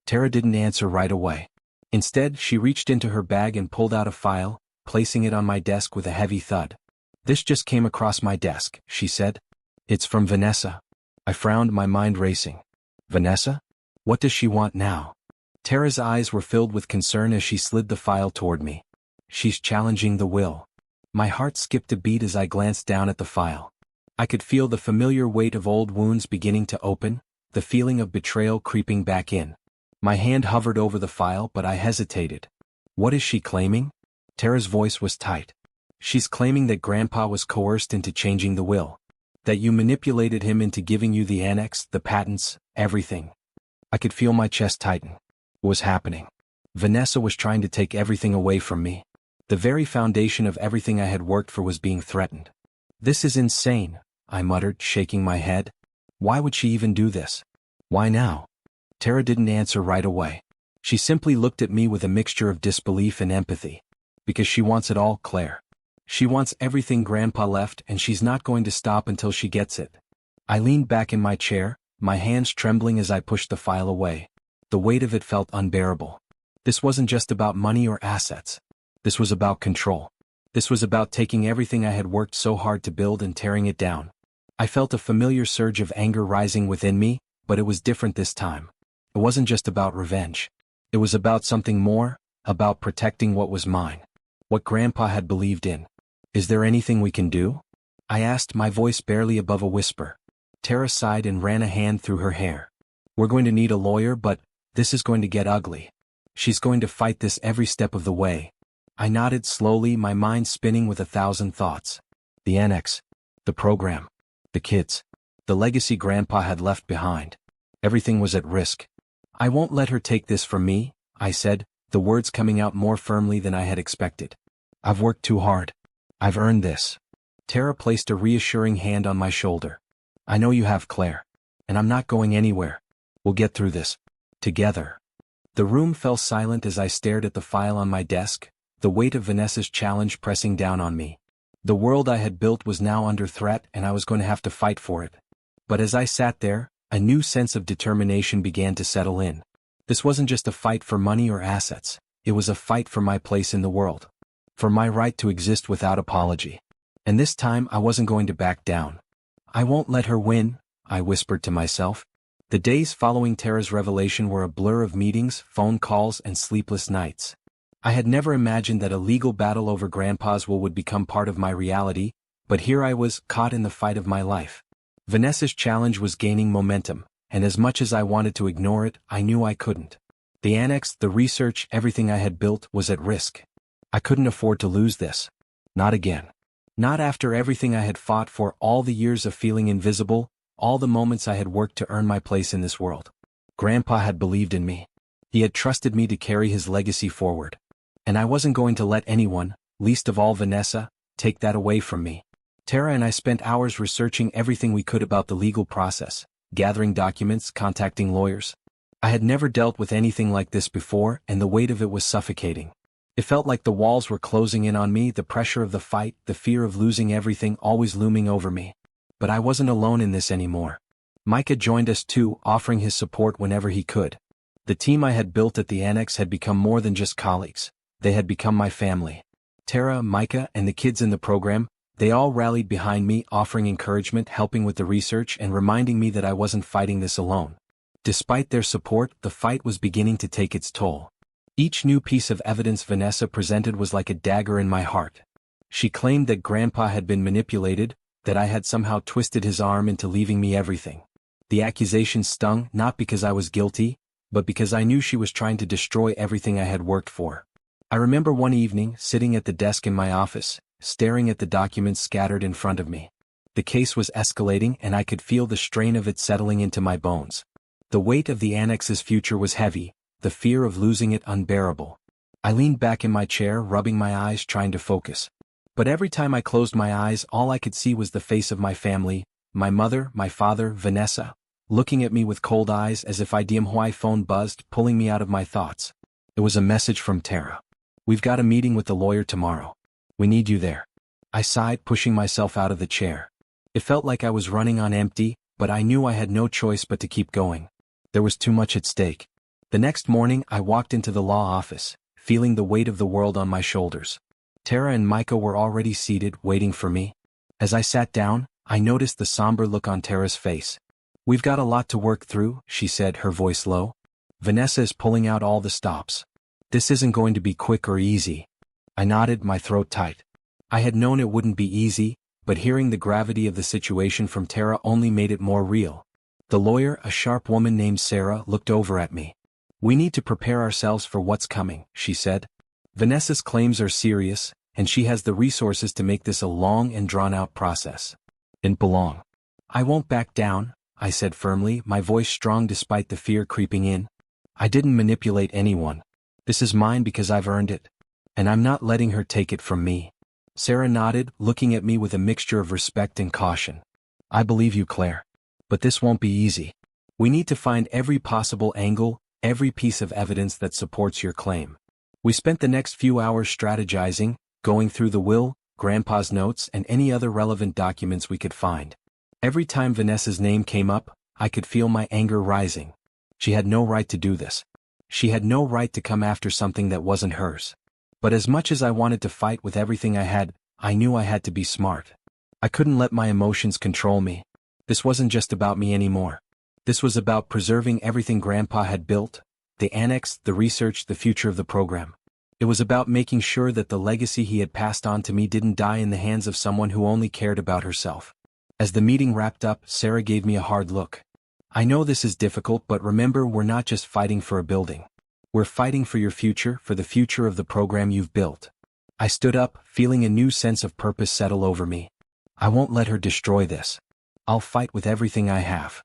Tara didn't answer right away. Instead, she reached into her bag and pulled out a file, placing it on my desk with a heavy thud. "This just came across my desk," she said. "It's from Vanessa." I frowned, my mind racing. Vanessa? What does she want now? Tara's eyes were filled with concern as she slid the file toward me. "She's challenging the will." My heart skipped a beat as I glanced down at the file. I could feel the familiar weight of old wounds beginning to open, the feeling of betrayal creeping back in. My hand hovered over the file, but I hesitated. "What is she claiming?" Tara's voice was tight. "She's claiming that Grandpa was coerced into changing the will. That you manipulated him into giving you the annex, the patents, everything." I could feel my chest tighten. What was happening? Vanessa was trying to take everything away from me. The very foundation of everything I had worked for was being threatened. "This is insane," I muttered, shaking my head. "Why would she even do this? Why now?" Tara didn't answer right away. She simply looked at me with a mixture of disbelief and empathy. "Because she wants it all, Claire. She wants everything Grandpa left, and she's not going to stop until she gets it." I leaned back in my chair, my hands trembling as I pushed the file away. The weight of it felt unbearable. This wasn't just about money or assets. This was about control. This was about taking everything I had worked so hard to build and tearing it down. I felt a familiar surge of anger rising within me, but it was different this time. It wasn't just about revenge. It was about something more, about protecting what was mine. What Grandpa had believed in. "Is there anything we can do?" I asked, my voice barely above a whisper. Tara sighed and ran a hand through her hair. "We're going to need a lawyer, but this is going to get ugly. She's going to fight this every step of the way." I nodded slowly, my mind spinning with 1,000 thoughts. The annex. The program. The kids. The legacy Grandpa had left behind. Everything was at risk. "I won't let her take this from me," I said, the words coming out more firmly than I had expected. "I've worked too hard. I've earned this." Tara placed a reassuring hand on my shoulder. "I know you have, Claire. And I'm not going anywhere. We'll get through this. Together." The room fell silent as I stared at the file on my desk, the weight of Vanessa's challenge pressing down on me. The world I had built was now under threat, and I was going to have to fight for it. But as I sat there, a new sense of determination began to settle in. This wasn't just a fight for money or assets. It was a fight for my place in the world. For my right to exist without apology. And this time I wasn't going to back down. "I won't let her win," I whispered to myself. The days following Tara's revelation were a blur of meetings, phone calls, and sleepless nights. I had never imagined that a legal battle over Grandpa's will would become part of my reality, but here I was, caught in the fight of my life. Vanessa's challenge was gaining momentum, and as much as I wanted to ignore it, I knew I couldn't. The annex, the research, everything I had built was at risk. I couldn't afford to lose this. Not again. Not after everything I had fought for, all the years of feeling invisible, all the moments I had worked to earn my place in this world. Grandpa had believed in me. He had trusted me to carry his legacy forward. And I wasn't going to let anyone, least of all Vanessa, take that away from me. Tara and I spent hours researching everything we could about the legal process, gathering documents, contacting lawyers. I had never dealt with anything like this before, and the weight of it was suffocating. It felt like the walls were closing in on me, the pressure of the fight, the fear of losing everything always looming over me. But I wasn't alone in this anymore. Micah joined us too, offering his support whenever he could. The team I had built at the annex had become more than just colleagues. They had become my family. Tara, Micah, and the kids in the program, they all rallied behind me, offering encouragement, helping with the research, and reminding me that I wasn't fighting this alone. Despite their support, the fight was beginning to take its toll. Each new piece of evidence Vanessa presented was like a dagger in my heart. She claimed that Grandpa had been manipulated, that I had somehow twisted his arm into leaving me everything. The accusations stung, not because I was guilty, but because I knew she was trying to destroy everything I had worked for. I remember one evening, sitting at the desk in my office, staring at the documents scattered in front of me. The case was escalating, and I could feel the strain of it settling into my bones. The weight of the annex's future was heavy, the fear of losing it unbearable. I leaned back in my chair, rubbing my eyes, trying to focus. But every time I closed my eyes, all I could see was the face of my family, my mother, my father, Vanessa, looking at me with cold eyes as if my phone buzzed, pulling me out of my thoughts. It was a message from Tara. "We've got a meeting with the lawyer tomorrow. We need you there." I sighed, pushing myself out of the chair. It felt like I was running on empty, but I knew I had no choice but to keep going. There was too much at stake. The next morning, I walked into the law office, feeling the weight of the world on my shoulders. Tara and Micah were already seated, waiting for me. As I sat down, I noticed the somber look on Tara's face. "We've got a lot to work through," she said, her voice low. "Vanessa is pulling out all the stops. This isn't going to be quick or easy." I nodded, my throat tight. I had known it wouldn't be easy, but hearing the gravity of the situation from Tara only made it more real. The lawyer, a sharp woman named Sarah, looked over at me. "We need to prepare ourselves for what's coming," she said. "Vanessa's claims are serious, and she has the resources to make this a long and drawn-out process. Didn't belong." "I won't back down," I said firmly, my voice strong despite the fear creeping in. "I didn't manipulate anyone. This is mine because I've earned it. And I'm not letting her take it from me." Sarah nodded, looking at me with a mixture of respect and caution. "I believe you, Claire. But this won't be easy. We need to find every possible angle, every piece of evidence that supports your claim." We spent the next few hours strategizing, going through the will, Grandpa's notes, and any other relevant documents we could find. Every time Vanessa's name came up, I could feel my anger rising. She had no right to do this. She had no right to come after something that wasn't hers. But as much as I wanted to fight with everything I had, I knew I had to be smart. I couldn't let my emotions control me. This wasn't just about me anymore. This was about preserving everything Grandpa had built, the annex, the research, the future of the program. It was about making sure that the legacy he had passed on to me didn't die in the hands of someone who only cared about herself. As the meeting wrapped up, Sarah gave me a hard look. "I know this is difficult, but remember, we're not just fighting for a building. We're fighting for your future, for the future of the program you've built." I stood up, feeling a new sense of purpose settle over me. I won't let her destroy this. I'll fight with everything I have.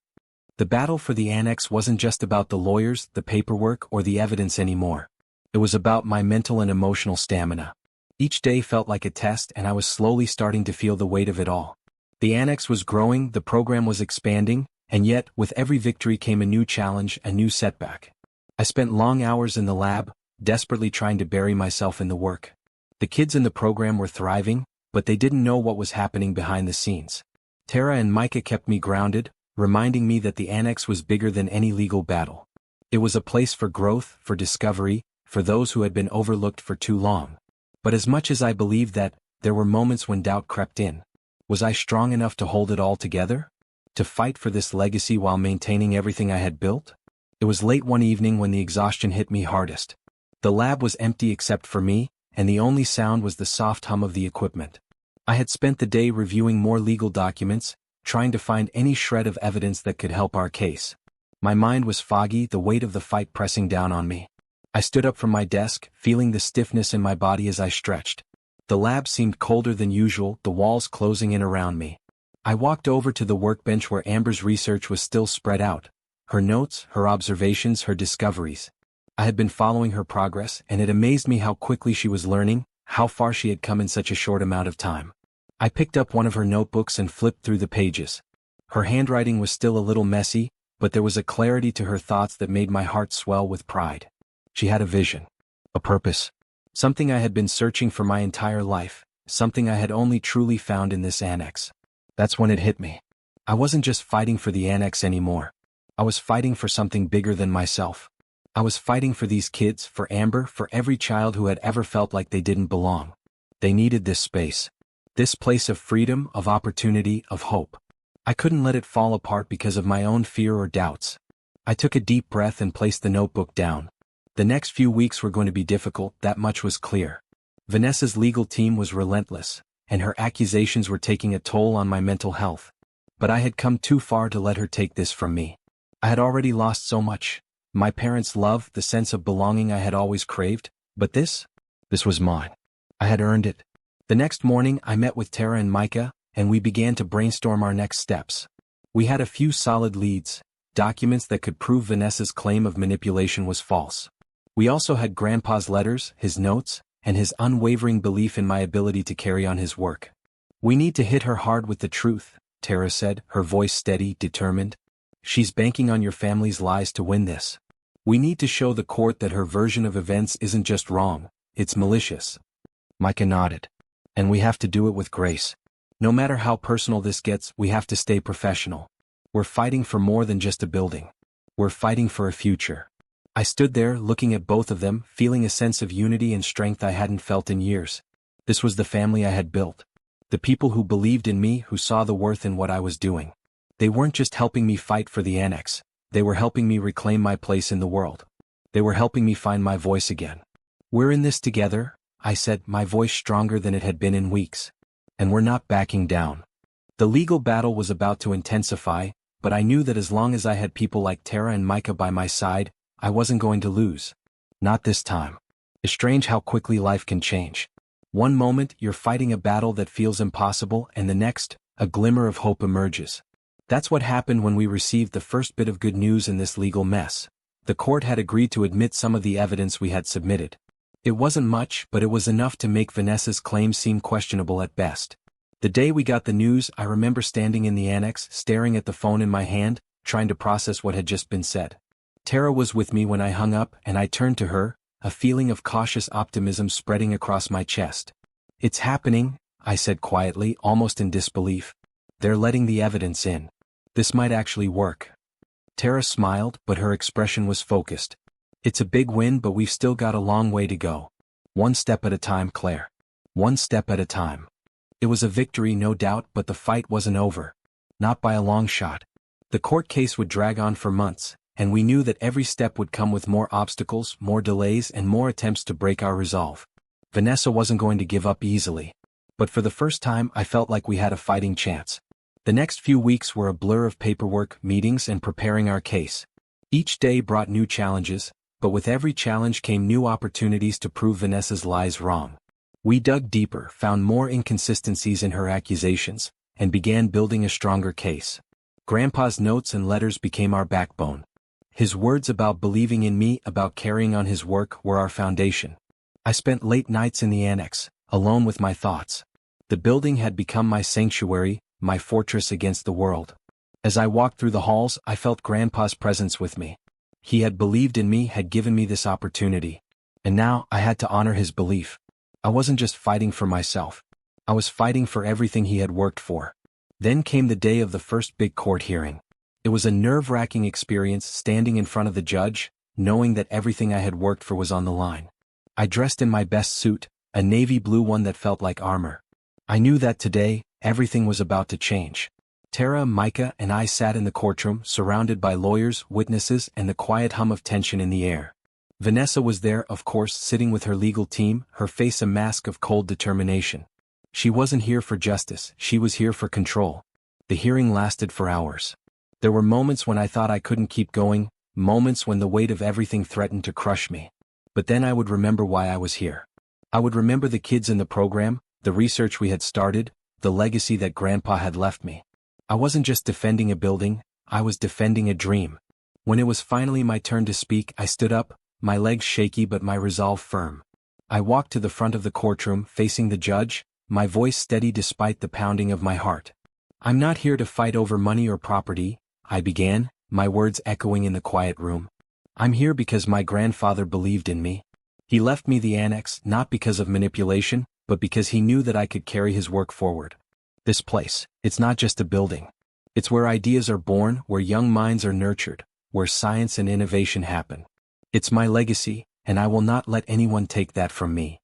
The battle for the annex wasn't just about the lawyers, the paperwork, or the evidence anymore. It was about my mental and emotional stamina. Each day felt like a test, and I was slowly starting to feel the weight of it all. The annex was growing, the program was expanding, and yet, with every victory came a new challenge, a new setback. I spent long hours in the lab, desperately trying to bury myself in the work. The kids in the program were thriving, but they didn't know what was happening behind the scenes. Tara and Micah kept me grounded, reminding me that the annex was bigger than any legal battle. It was a place for growth, for discovery, for those who had been overlooked for too long. But as much as I believed that, there were moments when doubt crept in. Was I strong enough to hold it all together? To fight for this legacy while maintaining everything I had built? It was late one evening when the exhaustion hit me hardest. The lab was empty except for me, and the only sound was the soft hum of the equipment. I had spent the day reviewing more legal documents, trying to find any shred of evidence that could help our case. My mind was foggy, the weight of the fight pressing down on me. I stood up from my desk, feeling the stiffness in my body as I stretched. The lab seemed colder than usual, the walls closing in around me. I walked over to the workbench where Amber's research was still spread out. Her notes, her observations, her discoveries. I had been following her progress, and it amazed me how quickly she was learning, how far she had come in such a short amount of time. I picked up one of her notebooks and flipped through the pages. Her handwriting was still a little messy, but there was a clarity to her thoughts that made my heart swell with pride. She had a vision. A purpose. Something I had been searching for my entire life, something I had only truly found in this annex. That's when it hit me. I wasn't just fighting for the annex anymore. I was fighting for something bigger than myself. I was fighting for these kids, for Amber, for every child who had ever felt like they didn't belong. They needed this space. This place of freedom, of opportunity, of hope. I couldn't let it fall apart because of my own fear or doubts. I took a deep breath and placed the notebook down. The next few weeks were going to be difficult, that much was clear. Vanessa's legal team was relentless, and her accusations were taking a toll on my mental health. But I had come too far to let her take this from me. I had already lost so much. My parents' love, the sense of belonging I had always craved, but this was mine. I had earned it. The next morning I met with Tara and Micah, and we began to brainstorm our next steps. We had a few solid leads: documents that could prove Vanessa's claim of manipulation was false. We also had Grandpa's letters, his notes, and his unwavering belief in my ability to carry on his work. "We need to hit her hard with the truth," Tara said, her voice steady, determined. "She's banking on your family's lies to win this. We need to show the court that her version of events isn't just wrong, it's malicious." Micah nodded. "And we have to do it with grace. No matter how personal this gets, we have to stay professional. We're fighting for more than just a building. We're fighting for a future." I stood there, looking at both of them, feeling a sense of unity and strength I hadn't felt in years. This was the family I had built. The people who believed in me, who saw the worth in what I was doing. They weren't just helping me fight for the annex. They were helping me reclaim my place in the world. They were helping me find my voice again. "We're in this together," I said, my voice stronger than it had been in weeks. "And we're not backing down." The legal battle was about to intensify, but I knew that as long as I had people like Tara and Micah by my side, I wasn't going to lose. Not this time. It's strange how quickly life can change. One moment, you're fighting a battle that feels impossible, and the next, a glimmer of hope emerges. That's what happened when we received the first bit of good news in this legal mess. The court had agreed to admit some of the evidence we had submitted. It wasn't much, but it was enough to make Vanessa's claim seem questionable at best. The day we got the news, I remember standing in the annex, staring at the phone in my hand, trying to process what had just been said. Tara was with me when I hung up, and I turned to her, a feeling of cautious optimism spreading across my chest. "It's happening," I said quietly, almost in disbelief. "They're letting the evidence in. This might actually work." Tara smiled, but her expression was focused. "It's a big win, but we've still got a long way to go. One step at a time, Claire. One step at a time." It was a victory, no doubt, but the fight wasn't over. Not by a long shot. The court case would drag on for months, and we knew that every step would come with more obstacles, more delays, and more attempts to break our resolve. Vanessa wasn't going to give up easily. But for the first time, I felt like we had a fighting chance. The next few weeks were a blur of paperwork, meetings, and preparing our case. Each day brought new challenges, but with every challenge came new opportunities to prove Vanessa's lies wrong. We dug deeper, found more inconsistencies in her accusations, and began building a stronger case. Grandpa's notes and letters became our backbone. His words about believing in me, about carrying on his work, were our foundation. I spent late nights in the annex, alone with my thoughts. The building had become my sanctuary, my fortress against the world. As I walked through the halls, I felt Grandpa's presence with me. He had believed in me, had given me this opportunity. And now, I had to honor his belief. I wasn't just fighting for myself. I was fighting for everything he had worked for. Then came the day of the first big court hearing. It was a nerve-wracking experience, standing in front of the judge, knowing that everything I had worked for was on the line. I dressed in my best suit, a navy blue one that felt like armor. I knew that today, everything was about to change. Tara, Micah, and I sat in the courtroom, surrounded by lawyers, witnesses, and the quiet hum of tension in the air. Vanessa was there, of course, sitting with her legal team, her face a mask of cold determination. She wasn't here for justice, she was here for control. The hearing lasted for hours. There were moments when I thought I couldn't keep going, moments when the weight of everything threatened to crush me. But then I would remember why I was here. I would remember the kids in the program, the research we had started, the legacy that Grandpa had left me. I wasn't just defending a building, I was defending a dream. When it was finally my turn to speak, I stood up, my legs shaky but my resolve firm. I walked to the front of the courtroom, facing the judge, my voice steady despite the pounding of my heart. "I'm not here to fight over money or property," I began, my words echoing in the quiet room. "I'm here because my grandfather believed in me. He left me the annex, not because of manipulation, but because he knew that I could carry his work forward. This place, it's not just a building. It's where ideas are born, where young minds are nurtured, where science and innovation happen. It's my legacy, and I will not let anyone take that from me."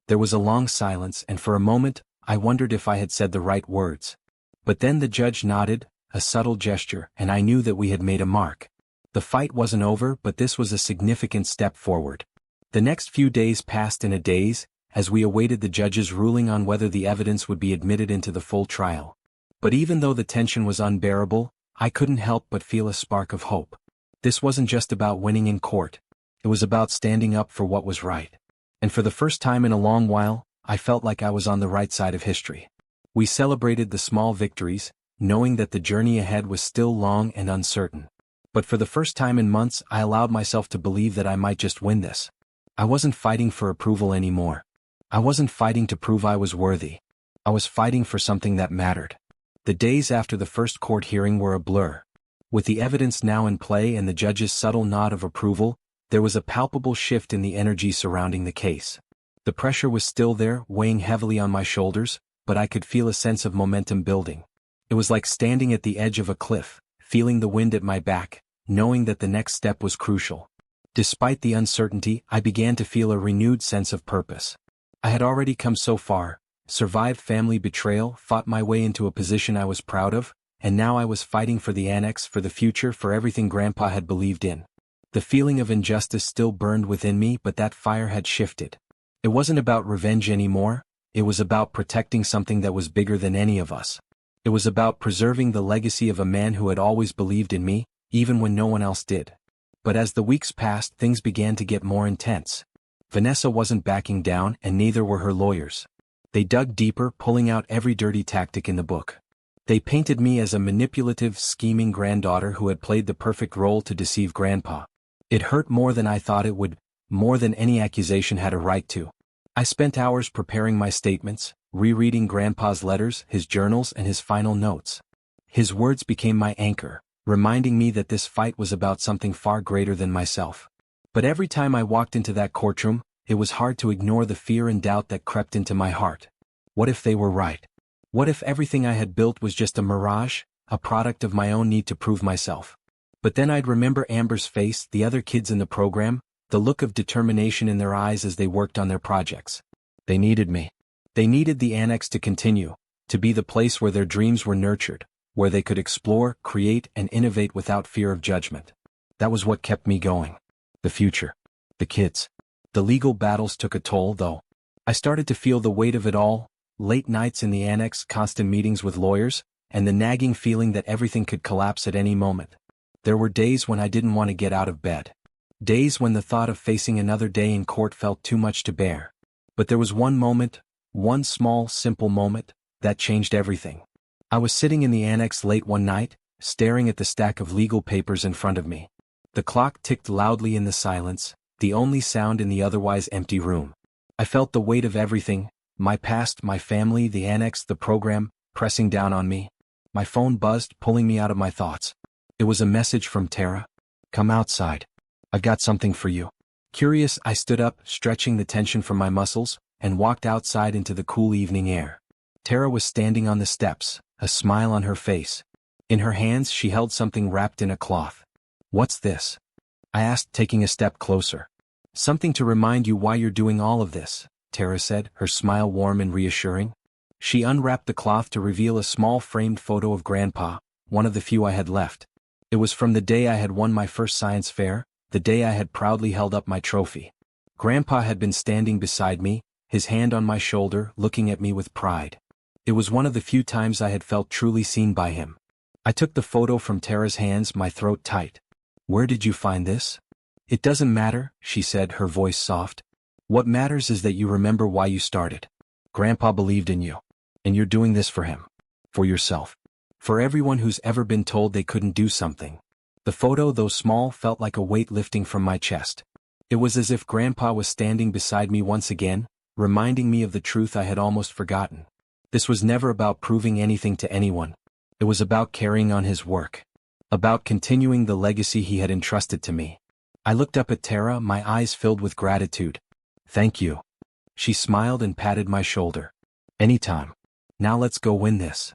There was a long silence, and for a moment, I wondered if I had said the right words. But then the judge nodded, a subtle gesture, and I knew that we had made a mark. The fight wasn't over, but this was a significant step forward. The next few days passed in a daze, as we awaited the judge's ruling on whether the evidence would be admitted into the full trial. But even though the tension was unbearable, I couldn't help but feel a spark of hope. This wasn't just about winning in court. It was about standing up for what was right. And for the first time in a long while, I felt like I was on the right side of history. We celebrated the small victories, knowing that the journey ahead was still long and uncertain. But for the first time in months, I allowed myself to believe that I might just win this. I wasn't fighting for approval anymore. I wasn't fighting to prove I was worthy. I was fighting for something that mattered. The days after the first court hearing were a blur. With the evidence now in play and the judge's subtle nod of approval, there was a palpable shift in the energy surrounding the case. The pressure was still there, weighing heavily on my shoulders, but I could feel a sense of momentum building. It was like standing at the edge of a cliff, feeling the wind at my back, knowing that the next step was crucial. Despite the uncertainty, I began to feel a renewed sense of purpose. I had already come so far, survived family betrayal, fought my way into a position I was proud of, and now I was fighting for the annex, for the future, for everything Grandpa had believed in. The feeling of injustice still burned within me, but that fire had shifted. It wasn't about revenge anymore, it was about protecting something that was bigger than any of us. It was about preserving the legacy of a man who had always believed in me, even when no one else did. But as the weeks passed, things began to get more intense. Vanessa wasn't backing down, and neither were her lawyers. They dug deeper, pulling out every dirty tactic in the book. They painted me as a manipulative, scheming granddaughter who had played the perfect role to deceive Grandpa. It hurt more than I thought it would, more than any accusation had a right to. I spent hours preparing my statements, rereading Grandpa's letters, his journals, and his final notes. His words became my anchor, reminding me that this fight was about something far greater than myself. But every time I walked into that courtroom, it was hard to ignore the fear and doubt that crept into my heart. What if they were right? What if everything I had built was just a mirage, a product of my own need to prove myself? But then I'd remember Amber's face, the other kids in the program, the look of determination in their eyes as they worked on their projects. They needed me. They needed the annex to continue, to be the place where their dreams were nurtured, where they could explore, create, and innovate without fear of judgment. That was what kept me going. The future. The kids. The legal battles took a toll, though. I started to feel the weight of it all, late nights in the annex, constant meetings with lawyers, and the nagging feeling that everything could collapse at any moment. There were days when I didn't want to get out of bed. Days when the thought of facing another day in court felt too much to bear. But there was one moment, one small, simple moment, that changed everything. I was sitting in the annex late one night, staring at the stack of legal papers in front of me. The clock ticked loudly in the silence, the only sound in the otherwise empty room. I felt the weight of everything, my past, my family, the annex, the program, pressing down on me. My phone buzzed, pulling me out of my thoughts. It was a message from Tara. "Come outside. I've got something for you." Curious, I stood up, stretching the tension from my muscles, and walked outside into the cool evening air. Tara was standing on the steps, a smile on her face. In her hands she held something wrapped in a cloth. "What's this?" I asked, taking a step closer. "Something to remind you why you're doing all of this," Tara said, her smile warm and reassuring. She unwrapped the cloth to reveal a small framed photo of Grandpa, one of the few I had left. It was from the day I had won my first science fair, the day I had proudly held up my trophy. Grandpa had been standing beside me, his hand on my shoulder, looking at me with pride. It was one of the few times I had felt truly seen by him. I took the photo from Tara's hands, my throat tight. "Where did you find this?" "It doesn't matter," she said, her voice soft. "What matters is that you remember why you started. Grandpa believed in you. And you're doing this for him. For yourself. For everyone who's ever been told they couldn't do something." The photo, though small, felt like a weight lifting from my chest. It was as if Grandpa was standing beside me once again, reminding me of the truth I had almost forgotten. This was never about proving anything to anyone. It was about carrying on his work. About continuing the legacy he had entrusted to me. I looked up at Tara, my eyes filled with gratitude. "Thank you." She smiled and patted my shoulder. "Anytime. Now let's go win this."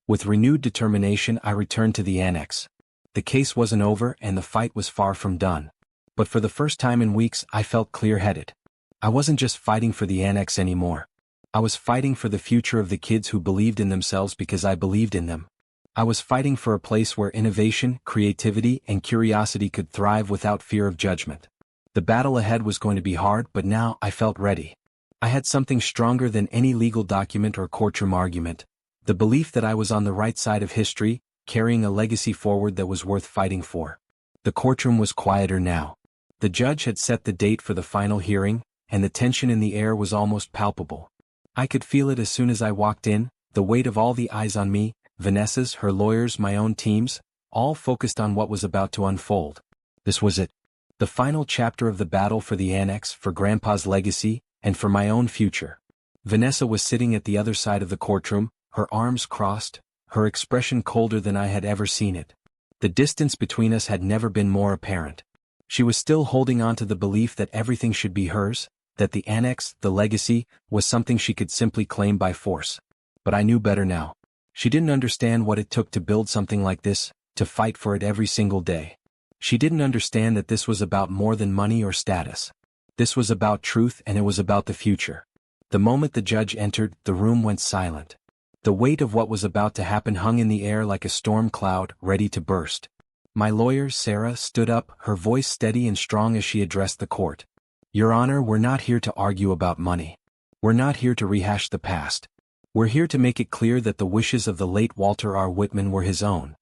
With renewed determination I returned to the annex. The case wasn't over and the fight was far from done. But for the first time in weeks I felt clear-headed. I wasn't just fighting for the annex anymore. I was fighting for the future of the kids who believed in themselves because I believed in them. I was fighting for a place where innovation, creativity, and curiosity could thrive without fear of judgment. The battle ahead was going to be hard, but now I felt ready. I had something stronger than any legal document or courtroom argument. The belief that I was on the right side of history, carrying a legacy forward that was worth fighting for. The courtroom was quieter now. The judge had set the date for the final hearing, and the tension in the air was almost palpable. I could feel it as soon as I walked in, the weight of all the eyes on me, Vanessa's, her lawyers, my own team's, all focused on what was about to unfold. This was it. The final chapter of the battle for the annex, for Grandpa's legacy, and for my own future. Vanessa was sitting at the other side of the courtroom, her arms crossed, her expression colder than I had ever seen it. The distance between us had never been more apparent. She was still holding on to the belief that everything should be hers, that the annex, the legacy, was something she could simply claim by force. But I knew better now. She didn't understand what it took to build something like this, to fight for it every single day. She didn't understand that this was about more than money or status. This was about truth, and it was about the future. The moment the judge entered, the room went silent. The weight of what was about to happen hung in the air like a storm cloud, ready to burst. My lawyer, Sarah, stood up, her voice steady and strong as she addressed the court. Your Honor, we're not here to argue about money. We're not here to rehash the past. We're here to make it clear that the wishes of the late Walter R. Whitman were his own.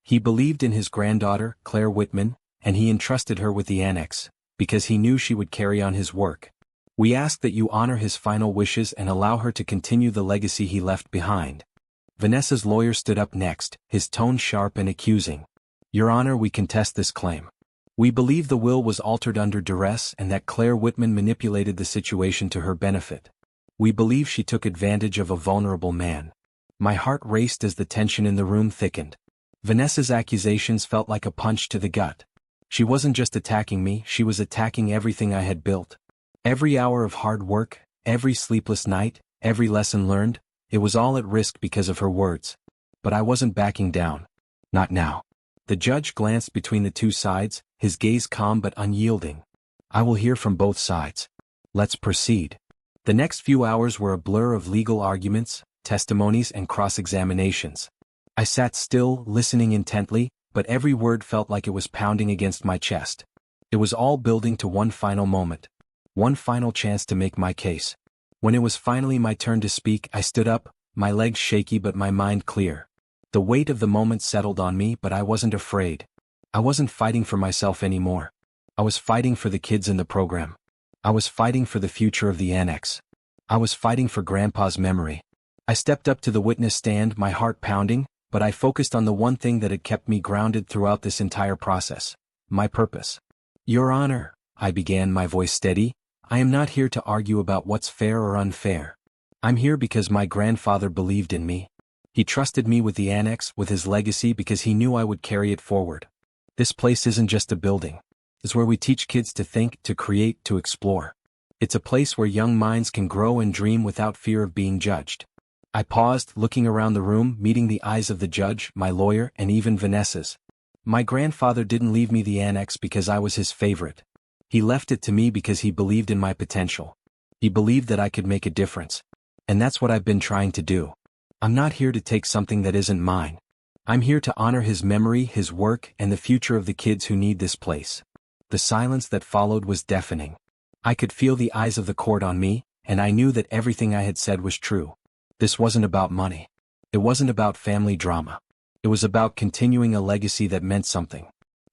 He believed in his granddaughter, Claire Whitman, and he entrusted her with the annex, because he knew she would carry on his work. We ask that you honor his final wishes and allow her to continue the legacy he left behind. Vanessa's lawyer stood up next, his tone sharp and accusing. Your Honor, we contest this claim. We believe the will was altered under duress and that Claire Whitman manipulated the situation to her benefit. We believe she took advantage of a vulnerable man. My heart raced as the tension in the room thickened. Vanessa's accusations felt like a punch to the gut. She wasn't just attacking me, she was attacking everything I had built. Every hour of hard work, every sleepless night, every lesson learned, it was all at risk because of her words. But I wasn't backing down. Not now. The judge glanced between the two sides, his gaze calm but unyielding. I will hear from both sides. Let's proceed. The next few hours were a blur of legal arguments, testimonies and cross-examinations. I sat still, listening intently, but every word felt like it was pounding against my chest. It was all building to one final moment. One final chance to make my case. When it was finally my turn to speak, I stood up, my legs shaky but my mind clear. The weight of the moment settled on me, but I wasn't afraid. I wasn't fighting for myself anymore. I was fighting for the kids in the program. I was fighting for the future of the annex. I was fighting for Grandpa's memory. I stepped up to the witness stand, my heart pounding, but I focused on the one thing that had kept me grounded throughout this entire process. My purpose. Your Honor, I began, my voice steady, I am not here to argue about what's fair or unfair. I'm here because my grandfather believed in me. He trusted me with the annex, with his legacy, because he knew I would carry it forward. This place isn't just a building. It's where we teach kids to think, to create, to explore. It's a place where young minds can grow and dream without fear of being judged. I paused, looking around the room, meeting the eyes of the judge, my lawyer, and even Vanessa's. My grandfather didn't leave me the annex because I was his favorite. He left it to me because he believed in my potential. He believed that I could make a difference. And that's what I've been trying to do. I'm not here to take something that isn't mine. I'm here to honor his memory, his work, and the future of the kids who need this place. The silence that followed was deafening. I could feel the eyes of the court on me, and I knew that everything I had said was true. This wasn't about money. It wasn't about family drama. It was about continuing a legacy that meant something.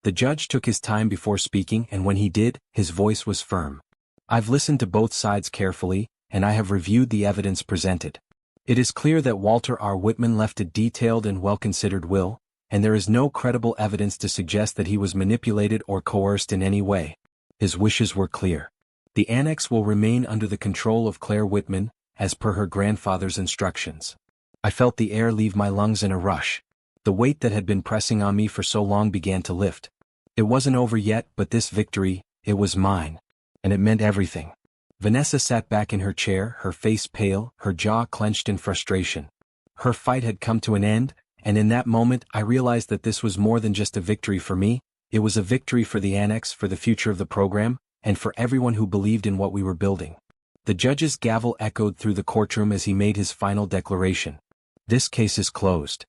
The judge took his time before speaking, and when he did, his voice was firm. I've listened to both sides carefully, and I have reviewed the evidence presented. It is clear that Walter R. Whitman left a detailed and well-considered will, and there is no credible evidence to suggest that he was manipulated or coerced in any way. His wishes were clear. The annex will remain under the control of Claire Whitman, as per her grandfather's instructions. I felt the air leave my lungs in a rush. The weight that had been pressing on me for so long began to lift. It wasn't over yet, but this victory, it was mine. And it meant everything. Vanessa sat back in her chair, her face pale, her jaw clenched in frustration. Her fight had come to an end, and in that moment I realized that this was more than just a victory for me, it was a victory for the annex, for the future of the program, and for everyone who believed in what we were building. The judge's gavel echoed through the courtroom as he made his final declaration. This case is closed.